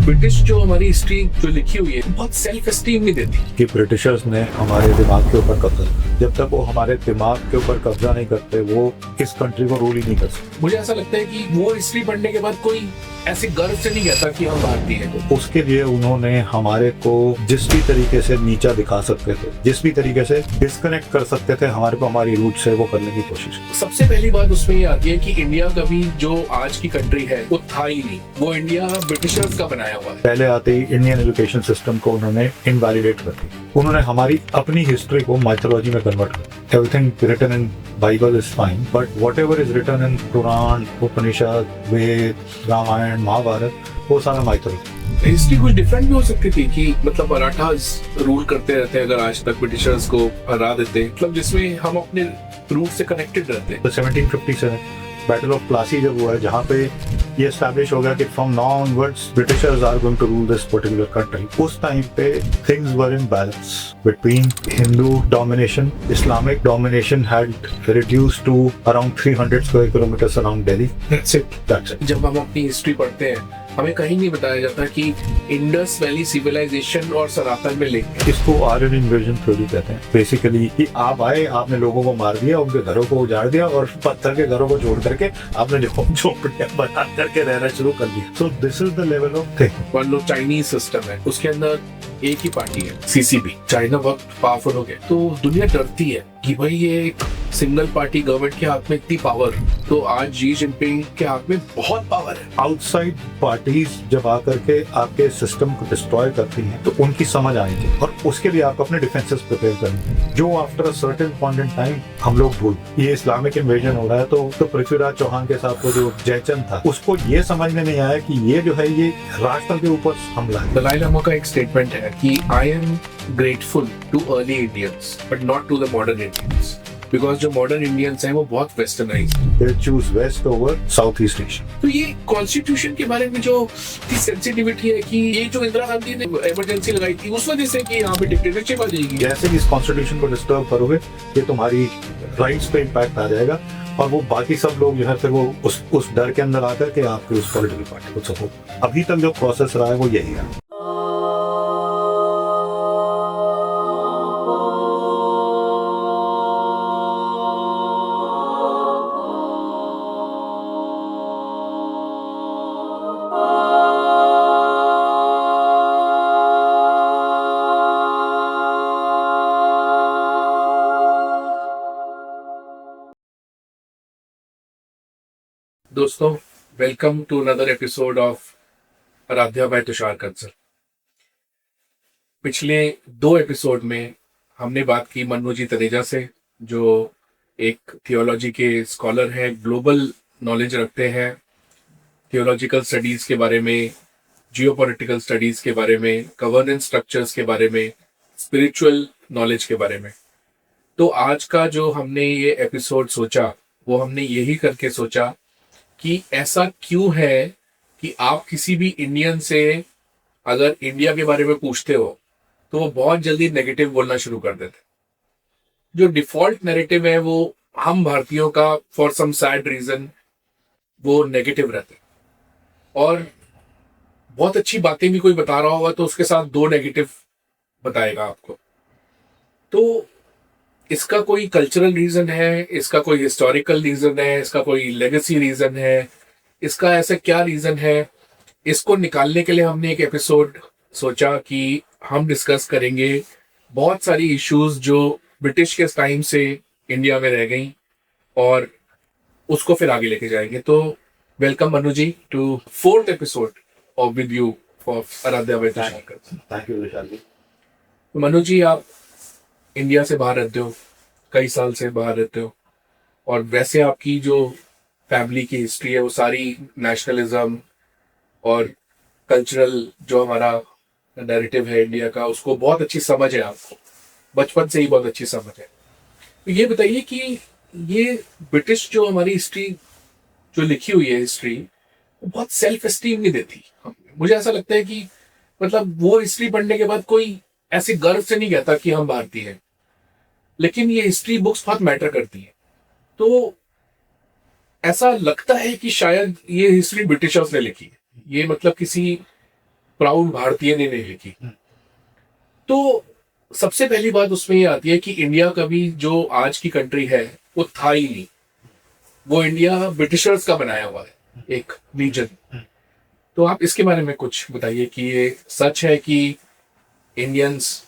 British जो हमारी history जो लिखी हुई है बहुत सेल्फ एस्टीम नहीं देती कि ब्रिटिशर्स ने हमारे दिमाग के ऊपर कब्जा किया। जब तक वो हमारे दिमाग के ऊपर कब्जा नहीं करते वो इस कंट्री को रूल ही नहीं कर सकते। मुझे ऐसा लगता है कि वो हिस्ट्री पढ़ने के बाद कोई ऐसे गर्व से नहीं कहता कि हम भारतीय हैं। उसके लिए उन्होंने हमारे को जिस भी तरीके से नीचा दिखा सकते थे, जिस भी तरीके से डिस्कनेक्ट कर सकते थे हमारे को हमारी रूट से, वो करने की कोशिश की। सबसे पहली बात उसमें ये आती है कि इंडिया कभी जो आज की कंट्री है वो था ही नहीं, वो इंडिया ब्रिटिशर्स का बनाया हुआ है। पहले आते ही इंडियन एजुकेशन सिस्टम को उन्होंने इनवैलिडेट कर दिया। उन्होंने हमारी अपनी हिस्ट्री को माइथोलॉजी में कन्वर्ट कर दिया। Everything written in Bible is fine, but whatever is written in Quran, Upanishad, Veda, Ramayana, Mahabharata, वो सारा माइथोलॉजी। हिस्ट्री कुछ डिफरेंट भी हो सकती थी कि मतलब मराठास रूल करते रहते अगर आज तक ब्रिटिशर्स को हरा देते, मतलब जिसमें हम अपने रूट से कनेक्टेड रहते। 1757 बैटल ऑफ प्लासी जब हुआ है, जहाँ पे ये एस्टैब्लिश हो गया कि from now onwards Britishers are going to rule this particular country. उस टाइम पे things were in balance between Hindu domination, Islamic domination had reduced to around 300 square kilometres around Delhi. That's it. जब हम अपनी हिस्ट्री पढ़ते हैं हमें कहीं नहीं बताया जाता कि इंडस वैली सिविलाइजेशन और सनातन में लिंक। इसको आर्यन इन्वेजन थ्योरी कहते हैं बेसिकली, कि आप आए, आपने लोगों को मार दिया, उनके घरों को उजाड़ दिया और पत्थर के घरों को जोड़ करके आपने झोपड़ियां बना करके रहना शुरू कर दिया। So this is the level of thing. मान लो चाइनीज सिस्टम है, उसके अंदर एक ही पार्टी है, सीसीपी। चाइना बहुत पावरफुल हो गया तो दुनिया डरती है कि भाई ये सिंगल पार्टी गवर्नमेंट के हाथ में इतनी पावर, तो आज जी जिनपिंग के हाथ में बहुत पावर है। आउटसाइड पार्टीज जब आकर के आपके सिस्टम को डिस्ट्रॉय करती हैं तो उनकी समझ आएगी और उसके लिए आपको अपने डिफेंसेस प्रिपेयर करने, जो after a certain point in time हम लोग भूल। ये इस्लामिक इन्वेजन हो रहा है तो पृथ्वीराज चौहान के साथ वो जो जयचंद था, उसको ये समझ में नहीं आया कि ये जो है ये राष्ट्र के ऊपर हमला है। दलाई लामा का एक स्टेटमेंट है कि I am grateful to early Indians but not to the modern Indians, because जो मॉडर्न इंडियंस हैं वो बहुत westernised, they choose west over south east Asia. तो ये कॉन्स्टिट्यूशन के बारे में जो सेंसिटिविटी है कि ये जो इंदिरा गांधी ने इमरजेंसी लगाई थी उस वजह से कि यहाँ पे डिक्टेटरशिप आ जाएगी। जैसे कि इस कॉन्स्टिट्यूशन को डिस्टर्ब करोगे ये तुम्हारी राइट्स पे इम्पैक्ट आ जाएगा और वो बाकी सब लोग जो है फिर वो उस डर के अंदर आकर के आपके उस पॉलिटिकल पार्टी को सपोर्ट। अभी तक जो प्रोसेस रहा है वो यही है। दोस्तों, welcome to another episode of Aaradhya by Tushar Kansal. पिछले 2 एपिसोड में हमने बात की मन्नू जी तनेजा से, जो एक थियोलॉजी के स्कॉलर हैं, ग्लोबल नॉलेज रखते हैं थियोलॉजिकल स्टडीज के बारे में, जियोपॉलिटिकल स्टडीज के बारे में, गवर्नेंस स्ट्रक्चर्स के बारे में, स्पिरिचुअल नॉलेज के बारे में। तो आज का जो हमने ये एपिसोड सोचा वो हमने यही करके सोचा कि ऐसा क्यों है कि आप किसी भी इंडियन से अगर इंडिया के बारे में पूछते हो तो वो बहुत जल्दी नेगेटिव बोलना शुरू कर देते। जो डिफॉल्ट नैरेटिव है वो हम भारतीयों का फॉर सम सैड रीजन वो नेगेटिव रहते, और बहुत अच्छी बातें भी कोई बता रहा होगा तो उसके साथ 2 नेगेटिव बताएगा आपको। तो इसका कोई कल्चरल रीजन है, इसका कोई हिस्टोरिकल रीजन है, इसका कोई लेगेसी रीजन है, इसका ऐसा क्या रीजन है, इसको निकालने के लिए हमने एक एपिसोड सोचा कि हम डिस्कस करेंगे बहुत सारी इश्यूज जो ब्रिटिश के टाइम से इंडिया में रह गई और उसको फिर आगे लेके जाएंगे। तो welcome Manu ji to 4th episode of with you for Aaradhya by Tushar Kansal. Thank you Tushar ji. Manu ji, आप इंडिया से बाहर रहते हो, कई साल से बाहर रहते हो, और वैसे आपकी जो फैमिली की हिस्ट्री है वो सारी नेशनलिज्म और कल्चरल जो हमारा नैरेटिव है इंडिया का, उसको बहुत अच्छी समझ है, आपको बचपन से ही बहुत अच्छी समझ है। तो ये बताइए कि ये ब्रिटिश जो हमारी हिस्ट्री जो लिखी हुई है हिस्ट्री, वो बहुत सेल्फ एस्टीम नहीं देती। मुझे ऐसा लगता है कि मतलब वो हिस्ट्री पढ़ने के बाद कोई ऐसे गर्व से नहीं कहता कि हम भारतीय हैं, लेकिन ये हिस्ट्री बुक्स बहुत मैटर करती हैं। तो ऐसा लगता है कि शायद ये हिस्ट्री ब्रिटिशर्स ने लिखी है, ये मतलब किसी प्राउड भारतीय ने नहीं लिखी। तो सबसे पहली बात उसमें ये आती है कि इंडिया कभी जो आज की कंट्री है वो था ही नहीं। वो इंडिया ब्रिटिशर्स का बनाया हुआ है एक रीजन। तो आप इसके बारे में कुछ बताइए कि ये सच है कि इंडियंस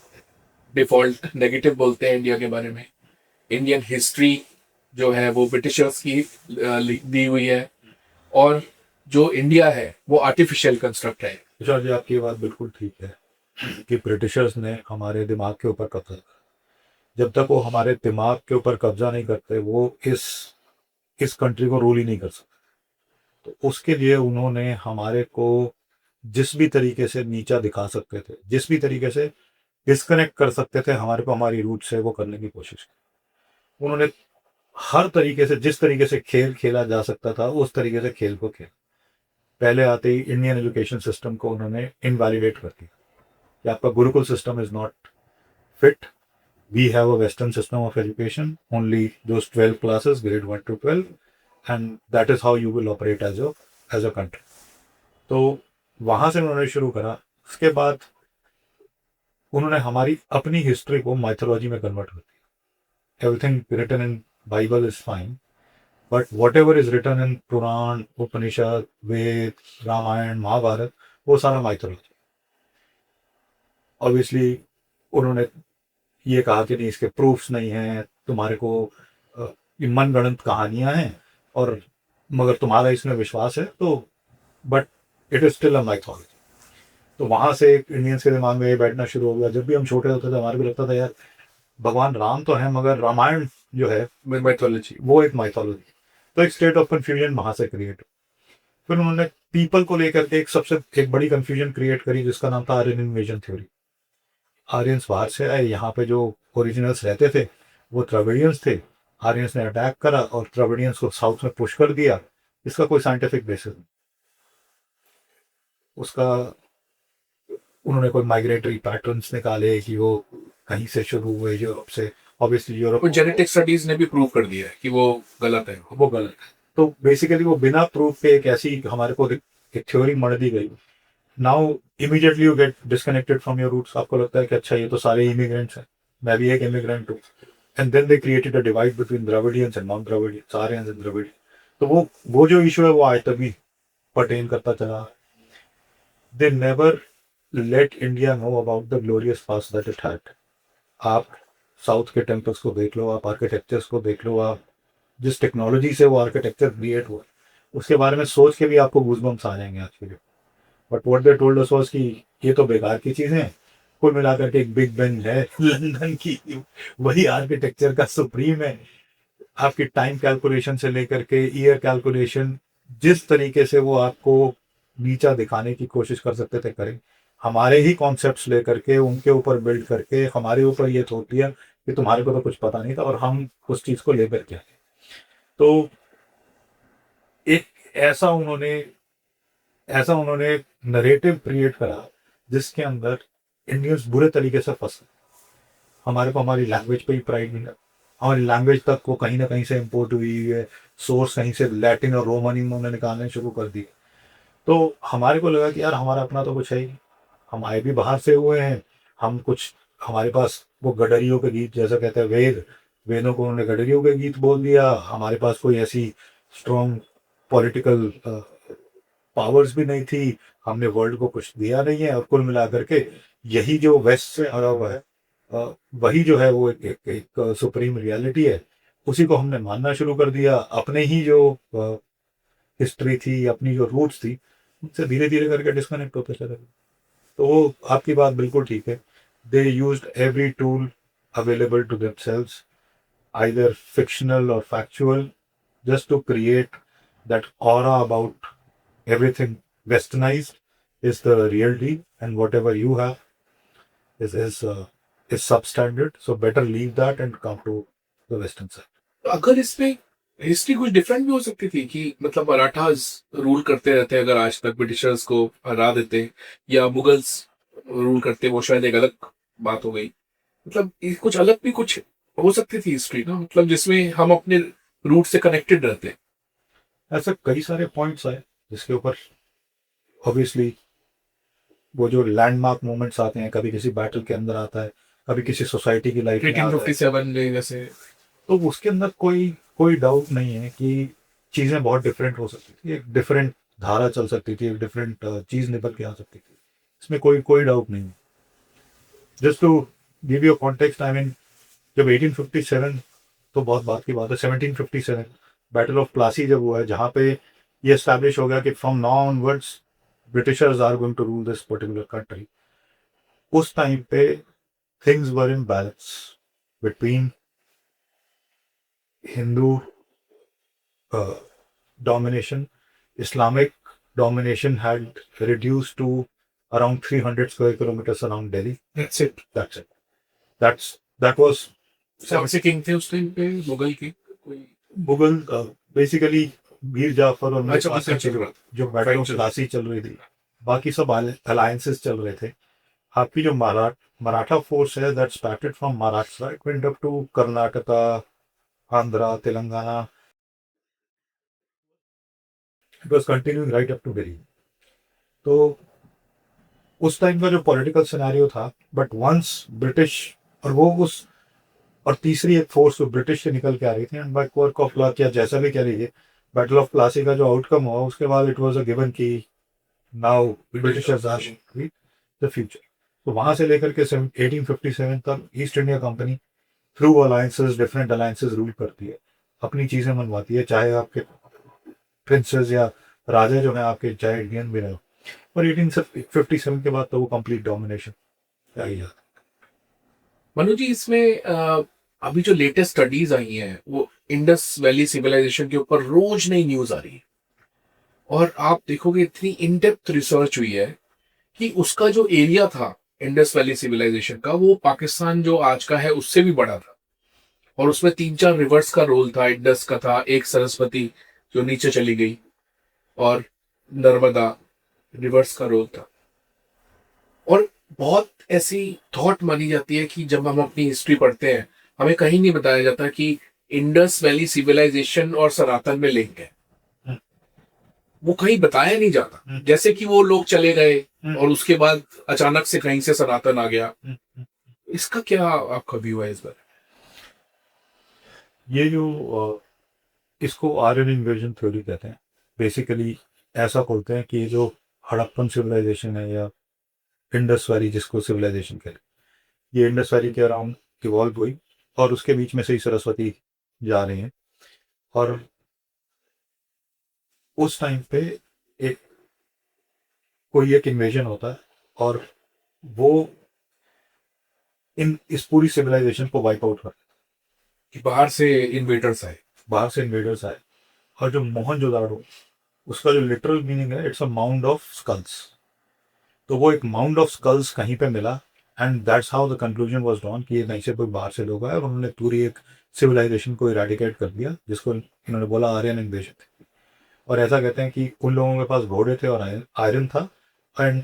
डिफॉल्ट नेगेटिव बोलते हैं इंडिया के बारे में, इंडियन हिस्ट्री जो है वो ब्रिटिशर्स की दी हुई है, और जो इंडिया है वो आर्टिफिशियल कंस्ट्रक्ट है। तुषार जी, आपकी बात बिल्कुल ठीक है कि ब्रिटिशर्स ने हमारे दिमाग के ऊपर कब्जा करा। जब तक वो हमारे दिमाग के ऊपर कब्जा नहीं करते वो इस कंट्री को रूल ही नहीं कर सकते। तो उसके लिए उन्होंने हमारे को जिस भी तरीके से नीचा दिखा सकते थे, जिस भी तरीके से डिस्कनेक्ट कर सकते थे हमारे को हमारी रूट से, वो करने की कोशिश की। उन्होंने हर तरीके से, जिस तरीके से खेल खेला जा सकता था उस तरीके से खेल को खेला। पहले आते ही इंडियन एजुकेशन सिस्टम को उन्होंने इनवैलिडेट कर दिया कि आपका gurukul system is not fit, we have a western system of education, only those 12 classes grade 1 to 12 and that is how you will operate as a country. तो वहां से उन्होंने शुरू करा। उसके बाद उन्होंने हमारी अपनी हिस्ट्री को माइथोलॉजी में कन्वर्ट कर दिया। Everything written in Bible is fine, but whatever is written in Purana, Upanishad, Veda, Ramayana, Mahabharata, वो सारा माइथोलॉजी। ऑब्वियसली उन्होंने ये कहा कि नहीं, इसके प्रूफ्स नहीं हैं, तुम्हारे को ये मनगढ़ंत कहानियां हैं, और मगर तुम्हारा इसमें विश्वास है तो, but it is still a mythology. तो वहां से एक इंडियंस के दिमाग में ये बैठना शुरू हो गया। जब भी हम छोटे होते थे हमारे को लगता था यार भगवान राम तो है मगर रामायण जो है माइथोलॉजी, वो एक माइथोलॉजी। तो एक स्टेट ऑफ कंफ्यूजन वहां से क्रिएट हुआ। फिर उन्होंने पीपल को लेकर के एक बड़ी कंफ्यूजन क्रिएट करी जिसका नाम था आर्यन इन्वेजन थ्योरी। आर्यंस बाहर से आए, यहाँ पे जो ओरिजिनल्स रहते थे वो द्रविडियंस थे। आर्यंस ने अटैक करा और द्रविडियंस को साउथ में पुश कर दिया। इसका कोई साइंटिफिक बेसिस नहीं। उसका उन्होंने कोई माइग्रेटरी पैटर्न्स निकाले कि वो कहीं से शुरू हुए यूरोप से। ऑब्वियसली यूरोप, जेनेटिक स्टडीज ने भी प्रूव कर दिया है कि वो गलत है। वो गलत है। तो बेसिकली वो बिना प्रूफ के एक ऐसी हमारे को एक थ्योरी मढ़ दी गई। Now immediately you get disconnected from your roots. आपको लगता है कि अच्छा ये तो सारे इमिग्रेंट्स हैं, मैं भी एक इमिग्रेंट हूँ। And then they created a divide between Dravidians and non Dravidians, Aryans and Dravidians. तो वो जो इशू है वो आज तक भी पर्टेन करता चला। They never let India know about the glorious past that it had. आप साउथ के टेम्पल्स को देख लो, आप आर्किटेक्चर्स को देख लो, आप जिस टेक्नोलॉजी से वो आर्किटेक्चर क्रिएट हुआ उसके बारे में सोच के भी आपको गूज़बम्स आ जाएंगे आज के लिए। But what they told us was कि ये तो बेकार की चीज़ें हैं। कुल मिलाकर के एक बिग बेन है लंदन की, वही आर्किटेक्चर का सुप्रीम है। आपकी टाइम कैलकुलेशन से लेकर के ईयर कैलकुलेशन, जिस तरीके से वो आपको नीचा दिखाने की कोशिश कर सकते थे करें। हमारे ही कॉन्सेप्ट्स लेकर के उनके ऊपर बिल्ड करके हमारे ऊपर ये थोप दिया कि तुम्हारे को तो कुछ पता नहीं था, और हम उस चीज़ को लेकर के आए। तो एक ऐसा उन्होंने नरेटिव क्रिएट करा जिसके अंदर इंडियंस बुरे तरीके से फंसे। हमारे को हमारी लैंग्वेज पे ही प्राइड नहीं है। हमारी लैंग्वेज तक वो कहीं ना कहीं से इम्पोर्ट हुई है। सोर्स कहीं से लैटिन और रोमन इन्होंने निकालने शुरू कर दिए। तो हमारे को लगा कि यार हमारा अपना तो कुछ है ही। हम आए भी बाहर से हुए हैं। हम कुछ, हमारे पास वो गडरियों के गीत, जैसा कहते हैं वेदों को उन्होंने गडरियों के गीत बोल दिया। हमारे पास कोई ऐसी स्ट्रॉन्ग पॉलिटिकल पावर्स भी नहीं थी। हमने वर्ल्ड को कुछ दिया नहीं है, और कुल मिलाकर के यही जो वेस्ट से आया हुआ है वही जो है वो एक सुप्रीम रियलिटी है। उसी को हमने मानना शुरू कर दिया। अपने ही जो हिस्ट्री थी, अपनी जो रूट्स थी, उनसे धीरे धीरे करके डिस्कनेक्ट होते चले गए। तो वो आपकी बात बिल्कुल ठीक है। They used every tool available to themselves, either fictional और factual, just to create that aura about everything westernized is the real deal, and whatever you have is substandard. So better leave that and come to the western side. तो अगर इसमें history कुछ different भी हो सकती थी कि मतलब मराठास रूल करते रहते अगर आज तक ब्रिटिशर्स को हरा देते, या मुगल्स रूल करते, वो शायद एक अलग बात हो गई। मतलब कुछ अलग भी कुछ हो सकती थी हिस्ट्री ना, मतलब जिसमें हम अपने रूट से कनेक्टेड रहते। ऐसे कई सारे पॉइंट्स आए जिसके ऊपर ऑब्वियसली वो जो लैंडमार्क मोमेंट्स आते हैं, कभी किसी बैटल के अंदर आता है, कभी किसी सोसाइटी की लाइफ में आता है, 1857 जैसे। तो उसके अंदर कोई कोई डाउट नहीं है कि चीज़ें बहुत डिफरेंट हो सकती थी, एक डिफरेंट धारा चल सकती थी, एक डिफरेंट चीज़ निकल के आ सकती थी, इसमें कोई कोई डाउट नहीं है। Just to give you context, I mean जब 1857, तो बहुत बात की बात है, 1757 बैटल ऑफ प्लासी जब हुआ है, जहाँ पे ये एस्टैब्लिश हो गया कि from now onwards Britishers are going to rule this particular country, उस टाइम पे things were in balance between Hindu domination. Islamic domination had reduced to around 300 square kilometers around Delhi. That's it. That's it. That was कौन से king थे उस time पे, मुगल की कोई? Mughal, basically Mir Jafar और मीर अच्छा, कासिम अच्छा, की जो बैटल ऑफ प्लासी चल रही थी, बाकी सब अलायंसेस चल रहे थे। आपकी जो मराठा फोर्स है, that started from Maharashtra, it went up to Karnataka, Andhra, Telangana, it was continuing right up to Delhi. तो उस टाइम का जो पॉलिटिकल सिनेरियो था, बट वंस ब्रिटिश, और वो उस, और तीसरी एक फोर्स जो ब्रिटिश से निकल के आ रही थी, and by quirk of luck या जैसा भी कह लीजिए, बैटल ऑफ प्लासी का जो आउटकम हुआ, उसके बाद इट वाज अ गिवन कि now Britishers are the future. तो वहां से लेकर के 1857 तक East India Company through alliances, different alliances rule करती है, अपनी चीजें मनवाती है, चाहे आपके प्रिंसेस या राजा जो है आपके, चाहे इंडियन भी रहे। और 1857 के बाद तो वो कंप्लीट डोमिनेशन आ गया। मनु जी, इसमें अभी जो लेटेस्ट स्टडीज आई हैं, वो इंडस वैली सिविलाइजेशन के ऊपर रोज नई न्यूज आ रही है, और आप देखोगे इतनी इन डेप्थ रिसर्च हुई है कि उसका जो एरिया था इंडस वैली सिविलाइजेशन का, वो पाकिस्तान जो आज का है उससे भी बड़ा था, और उसमें 3-4 रिवर्स का रोल था। इंडस का था, एक सरस्वती जो नीचे चली गई, और नर्मदा रिवर्स का रोल था। और बहुत ऐसी थॉट मानी जाती है कि जब हम अपनी हिस्ट्री पढ़ते हैं, हमें कहीं नहीं बताया जाता कि इंडस वैली सिविलाइजेशन और सनातन में लिंक है, वो कहीं बताया नहीं जाता। जैसे कि वो लोग चले गए और उसके बाद अचानक से कहीं से सनातन आ गया। इसका क्या आपका व्यू है इस बार? ये जो इसको आर्यन इन्वेजन थ्योरी कहते हैं। बेसिकली ऐसा बोलते हैं कि जो हड़प्पन सिविलाइजेशन है, या इंडस वैली जिसको सिविलाइजेशन कहते हैं, ये इंडस वैली के अराउंड इवॉल्व हुई, और उसके बीच में से ही सरस्वती जा रही हैं। और उस टाइम पे एक कोई एक इन्वेजन होता है, और वो इस पूरी सिविलाइजेशन को वाइप आउट कर, कि बाहर से इन्वेडर्स आए। बाहर से इन्वेडर्स आए। और जो मोहनजोदाड़ो, उसका जो लिटरल मीनिंग है, it's a mound of skulls. तो वो एक माउंड ऑफ स्कल्स कहीं पे मिला, and that's how the conclusion was drawn कि ये कहीं से कोई बाहर से लोग आए और उन्होंने पूरी एक सिविलाइजेशन को इरेडिकेट कर दिया, जिसको इन्होंने बोला आर्यन इन्वेजन। और ऐसा कहते हैं कि उन लोगों के पास घोड़े थे और आयरन था। And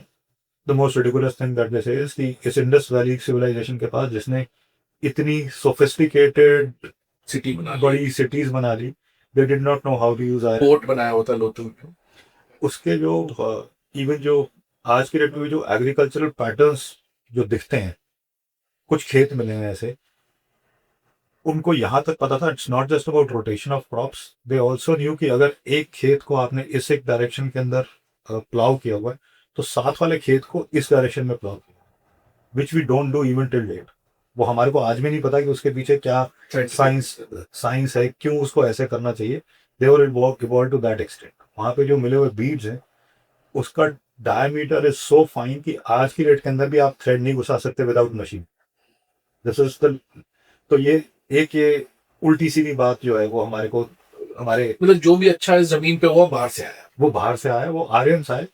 the most ridiculous thing that they से इज कि इस इंडस वैली सिविलाइजेशन के पास, जिसने इतनी सोफिस्टिकेटेड सिटी बना ली, बड़ी सिटीज बना ली, they did not know how to use iron. Port बनाया होता लोथल में। उसके जो इवन जो आज के डेट में जो एग्रीकल्चरल पैटर्न्स जो दिखते हैं, कुछ खेत मिले हैं ऐसे, उनको यहाँ तक पता था it's not just about rotation of crops, they also new कि अगर एक खेत को आपने इस एक डायरेक्शन के अंदर प्लाउ किया हुआ है, तो साथ वाले खेत को इस डायरेक्शन में प्लाउ किया, which we don't do even till date. वो हमारे को आज भी नहीं पता कि उसके पीछे क्या साइंस है, क्यों उसको ऐसे करना चाहिए। दे वर इवॉल्व टू दैट एक्सटेंट। वहाँ पे जो मिले हुए बीड्स हैं, उसका डायमीटर इज सो फाइन कि आज की डेट के अंदर भी आप थ्रेड नहीं घुसा सकते without machine. This is the, तो ये उल्टी सीधी बात जो है, वो हमारे को, हमारे मतलब जो भी अच्छा है जमीन पे, वो बाहर से आया। वो बाहर से आया, वो आर्यंस आए,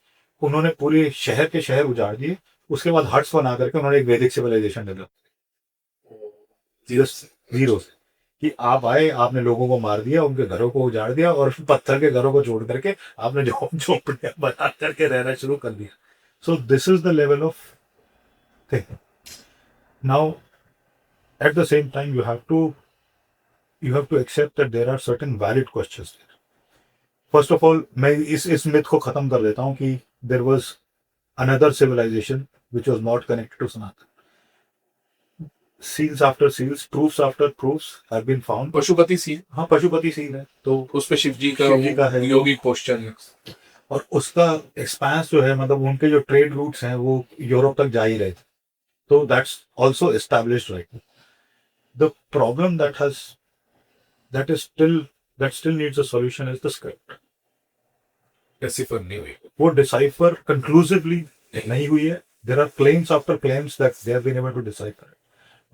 उन्होंने पूरे शहर के शहर उजाड़ दिए। उसके बाद हट्स बना करके उन्होंने एक वैदिक सिविलाइजेशन डेवलप, जीरो से, कि आप आए, आपने लोगों को मार दिया, उनके घरों को उजाड़ दिया, और पत्थर के घरों को छोड़ करके आपने झोपड़ियां बना करके रहना शुरू कर दिया। So this is the level of thing. Now at the same time you have to accept that there are certain valid questions there. First of all, मैं इस myth को खत्म कर देता हूँ कि there was another civilization which was not connected to Sanatan. Seals after seals, proofs after proofs have been found. Pashupati seal, हाँ, Pashupati seal है, तो उस पे शिव जी का है, योगिक पोस्चर है, और उसका एक्सपेंस जो है, मतलब उनके जो ट्रेड रूट्स हैं वो यूरोप तक जा ही रहे थे, तो that's also established right. The problem that still needs a solution is the script. Decipher नहीं हुई. वो डिसाइफर कंक्लूसिवली नहीं हुई है. There are claims after claims that they have been able to decipher it.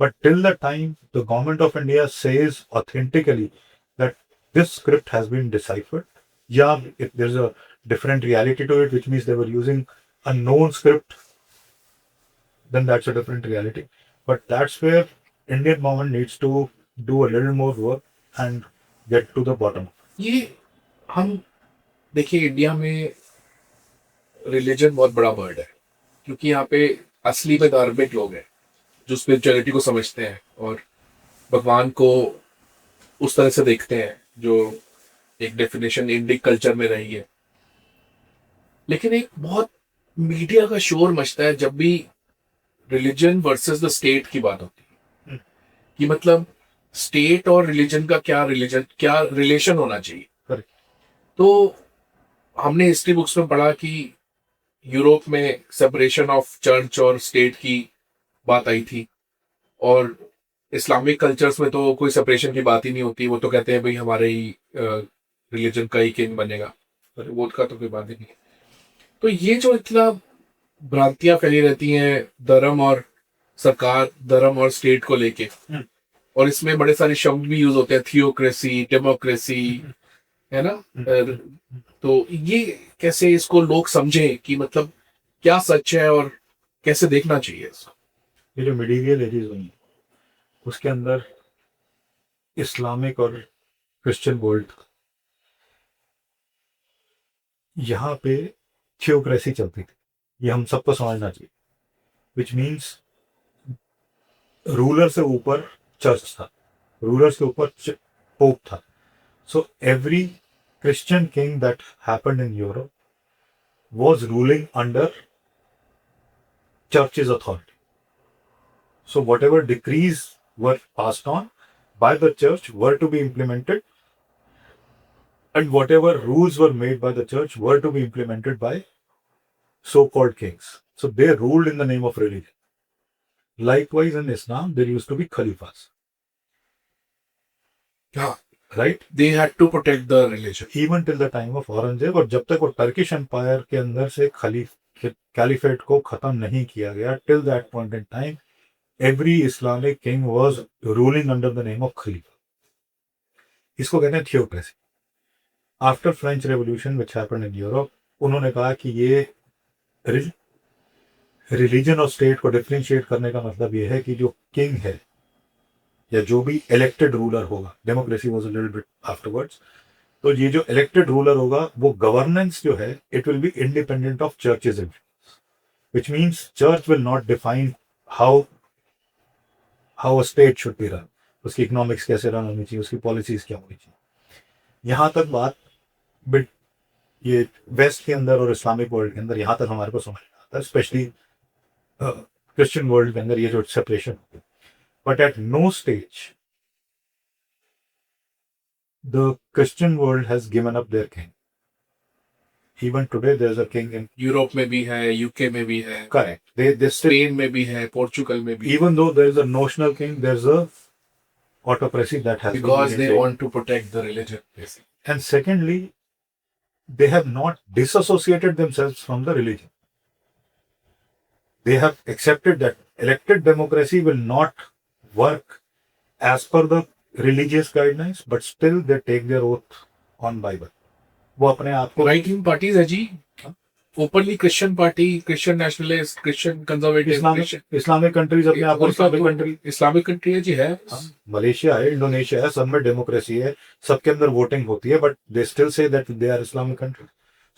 But till the time the government of India says authentically that this script has been deciphered, yeah, if there's a different reality to it, which means they were using a known script, then that's a different reality. But that's where Indian government needs to do a little more work and get to the bottom. ये हम देखिए, India में religion बहुत बड़ा word है, क्योंकि यहाँ पे असली में धार्मिक लोग हैं जो स्पिरिचुअलिटी को समझते हैं और भगवान को उस तरह से देखते हैं जो एक डेफिनेशन इंडिक कल्चर में रही है. लेकिन एक बहुत मीडिया का शोर मचता है जब भी रिलीजन वर्सेस द स्टेट की बात होती है, कि मतलब स्टेट और रिलीजन का क्या रिलेशन होना चाहिए. Correct. तो हमने हिस्ट्री बुक्स में पढ़ा कि यूरोप में सेपरेशन ऑफ चर्च और स्टेट की बात आई थी, और इस्लामिक कल्चर्स में तो कोई सेपरेशन की बात ही नहीं होती. वो तो कहते हैं भाई हमारे ही रिलीजन का ही किंग बनेगा, वो का तो कोई बात ही नहीं. तो ये जो इतना भ्रांतियां फैली रहती हैं धर्म और सरकार, धर्म और स्टेट को लेके, और इसमें बड़े सारे शब्द भी यूज होते हैं, थियोक्रेसी, डेमोक्रेसी, है ना. तो ये कैसे इसको लोग समझें कि मतलब क्या सच है और कैसे देखना चाहिए इसको. ये जो मिडीवियल एजेस हुई उसके अंदर इस्लामिक और क्रिश्चियन वर्ल्ड, यहाँ पे थियोक्रेसी चलती थी, ये हम सबको समझना चाहिए. विच मीन्स रूलर से ऊपर चर्च था, रूलर से ऊपर पोप था. So every Christian king that happened in Europe was ruling under church's authority. So whatever decrees were passed on by the church were to be implemented, and whatever rules were made by the church were to be implemented by so-called kings. So they ruled in the name of religion. Likewise in Islam, there used to be caliphs. हाँ, Right? They had to protect the religion. Even till the time of Aurangzeb, और जब तक वो Turkish empire के अंदर से caliphate को खत्म नहीं किया गया, till that point in time, every Islamic king was ruling under the name of खलीफा. इसको कहते हैं theocracy. After French revolution which happened in Europe, उन्होंने कहा कि ये रिलीजन और स्टेट को डिफरेंशिएट करने का मतलब ये है कि जो किंग है या जो भी इलेक्टेड रूलर होगा, democracy was a little bit afterwards, तो ये जो इलेक्टेड रूलर होगा वो गवर्नेंस जो है it will be independent of churches influence, which means church will not define how a state should be run, उसकी इकोनॉमिक्स कैसे रन होनी चाहिए, उसकी पॉलिसीज क्या होनी चाहिए. यहाँ तक बात बिट ये वेस्ट के अंदर और इस्लामिक वर्ल्ड के अंदर यहाँ तक हमारे को समझ में आता है, स्पेशली क्रिश्चियन वर्ल्ड के अंदर ये जो separation. But at no stage the Christian world has given up their king. Even today there is a king in Europe में भी है, यूके में भी है, correct. They still, स्पेन में भी है, पोर्चुगल में भी, even though there is a notional king, there is a autocracy that has because been they maintained. want to protect the religion basically. And secondly, they have not disassociated themselves from the religion. They have accepted that elected democracy will not work as per the religious guidelines, but still they take their oath on Bible. वो अपने आप को right wing parties है जी, openly Christian party, Christian nationalist, Christian conservative, Islamic countries अपने आप को Islamic country है जी, है. मलेशिया है, इंडोनेशिया है, सब में डेमोक्रेसी है, सबके अंदर वोटिंग होती है, but they still say that they are Islamic country.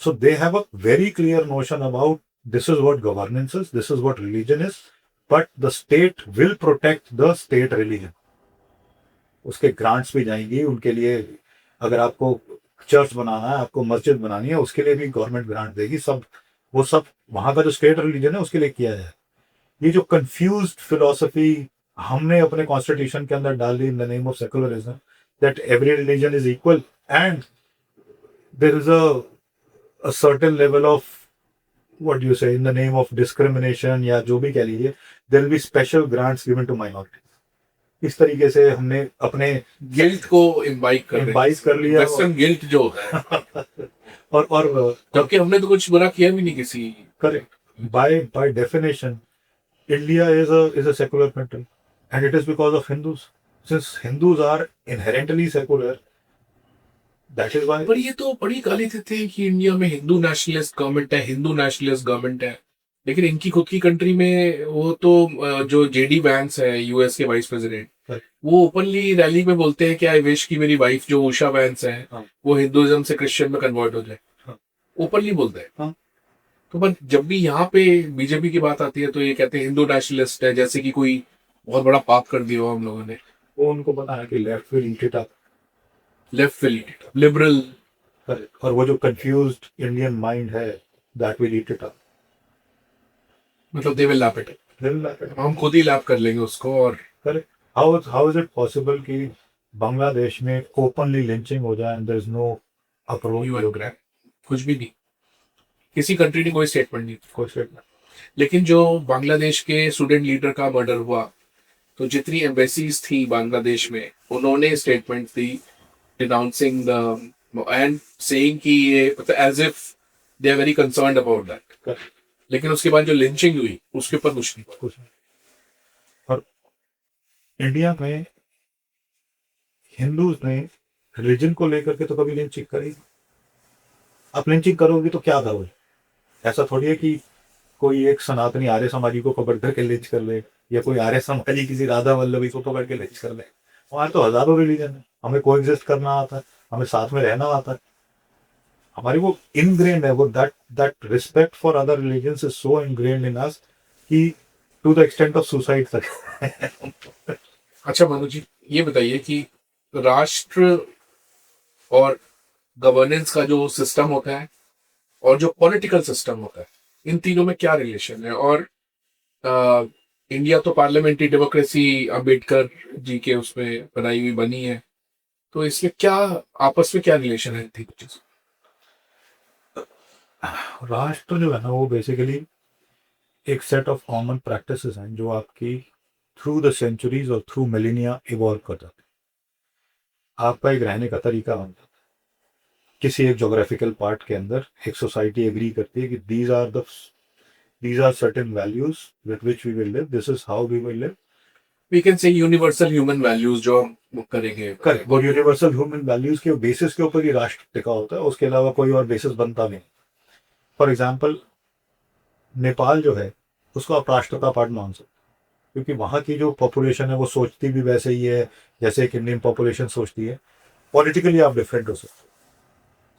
So they have a very clear notion about this is what governance is, this is what religion is, but the state will protect the state religion. उसके grants भी जाएंगी उनके लिए, अगर आपको church बनाना है, आपको मस्जिद बनानी है, उसके लिए भी गवर्नमेंट ग्रांट देगी, सब वो सब वहां का जो स्टेट रिलीजन है उसके लिए किया जाए। ये जो कंफ्यूज्ड फिलोसफी हमने अपने कॉन्स्टिट्यूशन के अंदर डाल दी in the name of secularism, that every religion is equal and there is a certain level of what do you say in the name of discrimination, या जो भी कह लीजिए, there will be special grants given to minority. इस तरीके से हमने अपने गिल्ट को इम्बाइब कर रहे हैं, बाइस कर लिया वेस्टर्न गिल्ट जो होता है। और जबकि हमने तो कुछ बुरा किया भी नहीं किसी। Correct, by definition India is a secular country, and it is because of Hindus. Since Hindus are inherently secular, that is why. पर ये तो बड़ी गाली देते हैं कि इंडिया में हिंदू नेशनलिस्ट गवर्नमेंट है, हिंदू नेशनलिस्ट गवर्नमेंट है, लेकिन इनकी खुद की कंट्री में वो तो जो जेडी वैंस है, यूएस के वाइस प्रेसिडेंट, वो ओपनली रैली में बोलते हैं कि आई विश की मेरी वाइफ जो उषा वैंस है वो हिंदुइज्म से क्रिश्चियन में कन्वर्ट हो जाए। ओपनली बोलते हैं। तो पर जब भी यहाँ पे बीजेपी की बात आती है तो ये कहते हैं हिंदू नेशनलिस्ट है, जैसे कि कोई बहुत बड़ा पाप कर दिया हो हम लोगों ने। वो उनको पता है कि left will eat it up, left will liberal, और वो जो कंफ्यूज्ड इंडियन माइंड है, that will eat it up, मतलब दे विल लैप इट, हम खुद ही लैप कर लेंगे उसको। और correct, how is it possible कि बांग्लादेश में ओपनली लिंचिंग हो जाए and there is no approach? कुछ भी नहीं, किसी कंट्री ने कोई स्टेटमेंट नहीं, कोई स्टेटमेंट। लेकिन जो बांग्लादेश के स्टूडेंट लीडर का मर्डर हुआ तो जितनी एम्बेसीज थी बांग्लादेश में उन्होंने स्टेटमेंट दी डिनाउंसिंग द एंड सेइंग कि ये as if they are very concerned about that. लेकिन उसके बाद जो लिंचिंग हुई उसके ऊपर कुछ नहीं। और इंडिया में हिंदूज ने रिलीजन को लेकर के तो कभी लिंचिंग करी। आप लिंचिंग करोगे तो क्या करोगे? ऐसा थोड़ी है कि कोई एक सनातनी आर्य समाजी को पकड़ करके लिंच कर ले, या कोई आर्य समाजी किसी राधा वल्लभी को पकड़ के लिंच कर ले। वहां तो हजारों रिलीजन है, हमें कोएग्जिस्ट करना आता है, हमें साथ में रहना आता है। हमारी वो इनग्रेन्ड है, वो that respect for other religions is so ingrained in us कि to the extent of suicide तक। अच्छा मनु जी, ये बताइए कि राष्ट्र और गवर्नेंस का जो सिस्टम होता है और जो पॉलिटिकल सिस्टम होता है, इन तीनों में क्या रिलेशन है? और इंडिया तो पार्लियामेंट्री डेमोक्रेसी अम्बेडकर जी के उसमें बनाई हुई बनी है, तो इसमें क्या आपस में क्या रिलेशन है इन तीनों चीजों? राष्ट्र जो है ना वो बेसिकली एक सेट ऑफ कॉमन प्रैक्टिसेस हैं जो आपकी थ्रू द सेंचुरीज और थ्रू मिलेनिया इवॉल्व कर जाते हैं। आपका एक रहने का तरीका बन जाता है। किसी एक जोग्राफिकल पार्ट के अंदर एक सोसाइटी एग्री करती है कि these are certain values with which we will live, this is how we will live. We can say universal human values जो हम करेंगे। करेक्ट, वो यूनिवर्सल ह्यूमन वैल्यूज के बेसिस के ऊपर ही राष्ट्र टिका होता है, उसके अलावा कोई और बेसिस बनता नहीं। फॉर एग्जाम्पल नेपाल जो है उसको आप राष्ट्र का पार्ट मान सकते, क्योंकि वहाँ की जो पॉपुलेशन है वो सोचती भी वैसे ही है जैसे एक इंडियन पॉपुलेशन सोचती है। पॉलिटिकली आप डिफरेंट हो सकते।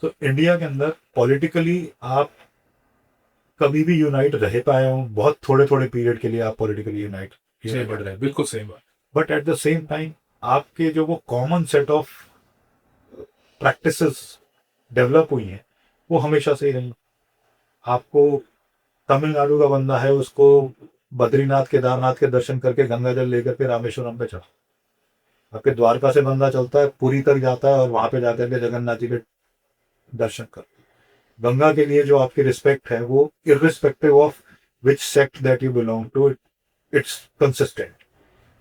तो इंडिया के अंदर पॉलिटिकली आप कभी भी यूनाइट रह पाए हो, बहुत थोड़े थोड़े पीरियड के लिए आप पॉलिटिकली यूनाइट बढ़ रहे हैं, बिल्कुल सही बात। But at the same time आपके जो वो common set of practices develop हुई हैं वो हमेशा से ही रही। आपको तमिलनाडु का बंदा है, उसको बद्रीनाथ केदारनाथ के दर्शन करके गंगा जल लेकर के रामेश्वरम पे चढ़ा। आपके द्वारका से बंदा चलता है, पुरी तक जाता है और वहां पे जाकर के जगन्नाथ जी के दर्शन कर। गंगा के लिए जो आपकी रिस्पेक्ट है वो irrespective of which sect that you belong to, it's consistent.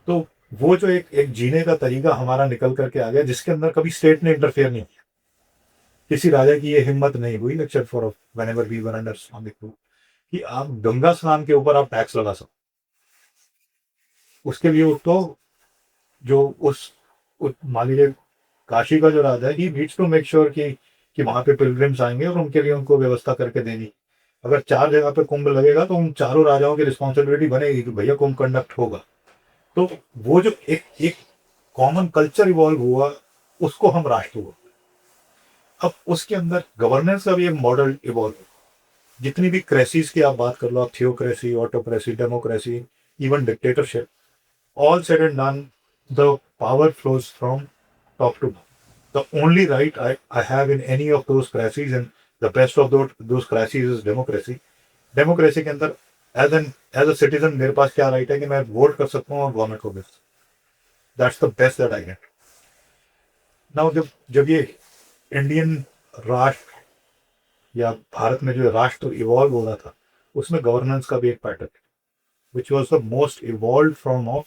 तो वो जो एक जीने का तरीका हमारा निकल करके आ गया जिसके अंदर कभी स्टेट ने इंटरफेयर नहीं किया। किसी राजा की ये हिम्मत नहीं हुई except for whenever we were under Islamic rule कि आप गंगा स्नान के ऊपर आप टैक्स लगा सको। उसके लिए तो जो उस मान लीजिए काशी का जो राजा है, he needs to make sure कि वहां पे पिलग्रिम्स आएंगे और उनके लिए उनको व्यवस्था करके देनी। अगर 4 जगह पे कुंभ लगेगा तो उन चारों राजाओं की रिस्पॉन्सिबिलिटी बनेगी कि भैया कुंभ कंडक्ट होगा। तो वो जो एक कॉमन कल्चर इवॉल्व हुआ उसको हम राष्ट्र हुआ। अब उसके अंदर गवर्नेंस का भी एक मॉडल इवॉल्व। जितनी भी क्रेसीज की आप बात कर लो, आप theocracy, autocracy, democracy, even dictatorship, all said and done, the power flows from top to bottom. The only right I have in any of those crises, and the best of those crises is democracy, democracy के अंदर as a citizen मेरे पास क्या right है कि मैं vote कर सकता हूँ और गवर्नमेंट को भेज सकता हूँ। That's the best that I get. Now जब जब ये इंडियन राष्ट्र या भारत में जो राष्ट्र इवॉल्व हो रहा था, उसमें गवर्नेंस का भी एक पैटर्न है, which was the most evolve form of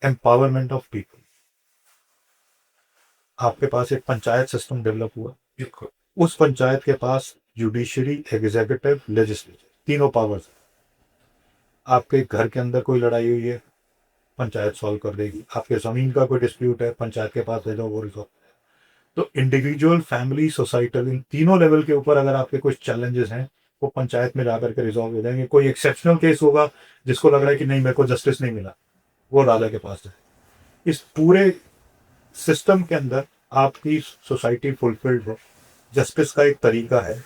empowerment of people. आपके पास एक पंचायत सिस्टम डेवलप हुआ, बिल्कुल। उस पंचायत के पास जुडिशरी, एग्जीक्यूटिव, लेजिस्लेचर, तीनों पावर्स। आपके घर के अंदर कोई लड़ाई हुई है, पंचायत सॉल्व कर देगी। आपके जमीन का कोई डिस्प्यूट है, पंचायत के पास ले जाओ, वो रिजॉल्व। तो इंडिविजुअल, फैमिली, सोसाइटल, इन तीनों लेवल के ऊपर अगर आपके कुछ चैलेंजेस हैं, वो पंचायत में जाकर के रिजॉल्व हो जाएंगे। कोई एक्सेप्शनल केस होगा जिसको लग रहा है कि नहीं मेरे को जस्टिस नहीं मिला, वो राजा के पास जाए। इस पूरे सिस्टम के अंदर आपकी सोसाइटी फुलफिल्ड है, जस्टिस का एक तरीका है,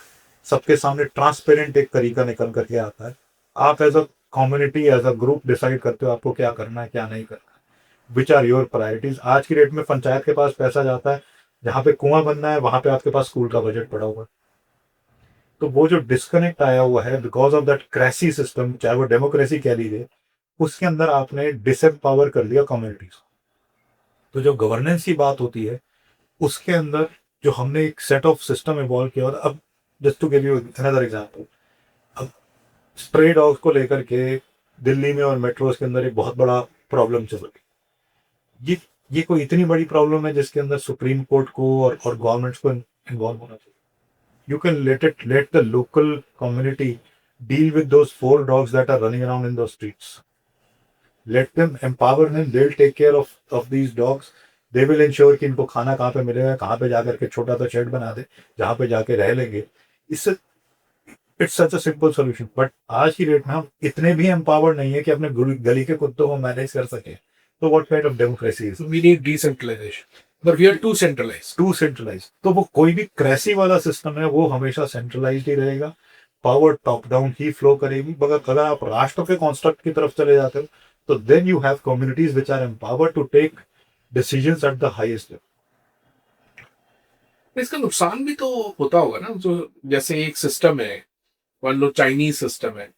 सबके सामने ट्रांसपेरेंट एक तरीका निकल करके आता है। आप as a community, as a group decide करते हो आपको क्या करना है, क्या नहीं करना है, विच आर योर प्रायोरिटीज। आज की डेट में पंचायत के पास पैसा जाता है, जहां पे कुआं बनना है वहां पे आपके पास स्कूल का बजट पड़ा हुआ है। तो वो जो डिस्कनेक्ट आया हुआ है because of that cracy system, चाहे वो डेमोक्रेसी कह लीजिए, उसके अंदर आपने डिसएम्पावर कर दिया कम्युनिटीज। तो जो गवर्नेंस की बात होती है, उसके अंदर जो हमने एक सेट ऑफ सिस्टम इवॉल्व किया। और अब just to give you another example, अब स्ट्रे डॉग्स को लेकर के दिल्ली में और मेट्रोज के अंदर एक बहुत बड़ा प्रॉब्लम चल रही है। ये कोई इतनी बड़ी प्रॉब्लम है जिसके अंदर सुप्रीम कोर्ट को और गवर्नमेंट्स को इन्वॉल्व होना चाहिए। You can let the local community deal with those 4 dogs that are running around in those streets. Let them, empower them, they'll take care of these dogs. They will ensure कि इनको खाना कहाँ पे मिलेगा, कहाँ पे जाकर के छोटा सा शेड बना दे जहाँ पे जाके रह लेंगे। इससे it's such a simple solution. But आज की डेट में हम इतने भी एम्पावर्ड नहीं है कि अपने गली के कुत्तों को मैनेज कर सके। तो what kind of democracy is? We need decentralisation, but we are too centralised. Too centralise. तो वो कोई भी क्रेसी वाला सिस्टम है वो हमेशा सेंट्रलाइज ही रहेगा, पावर टॉप डाउन ही फ्लो करेगी। मगर अगर आप राष्ट्र के कॉन्स्ट्रक्ट की तरफ चले जाते हो, तो then you have communities which are empowered to take decisions at the highest level. इसका नुकसान भी तो होता होगा ना, जो जैसे एक सिस्टम है, मान लो चाइनीज सिस्टम है,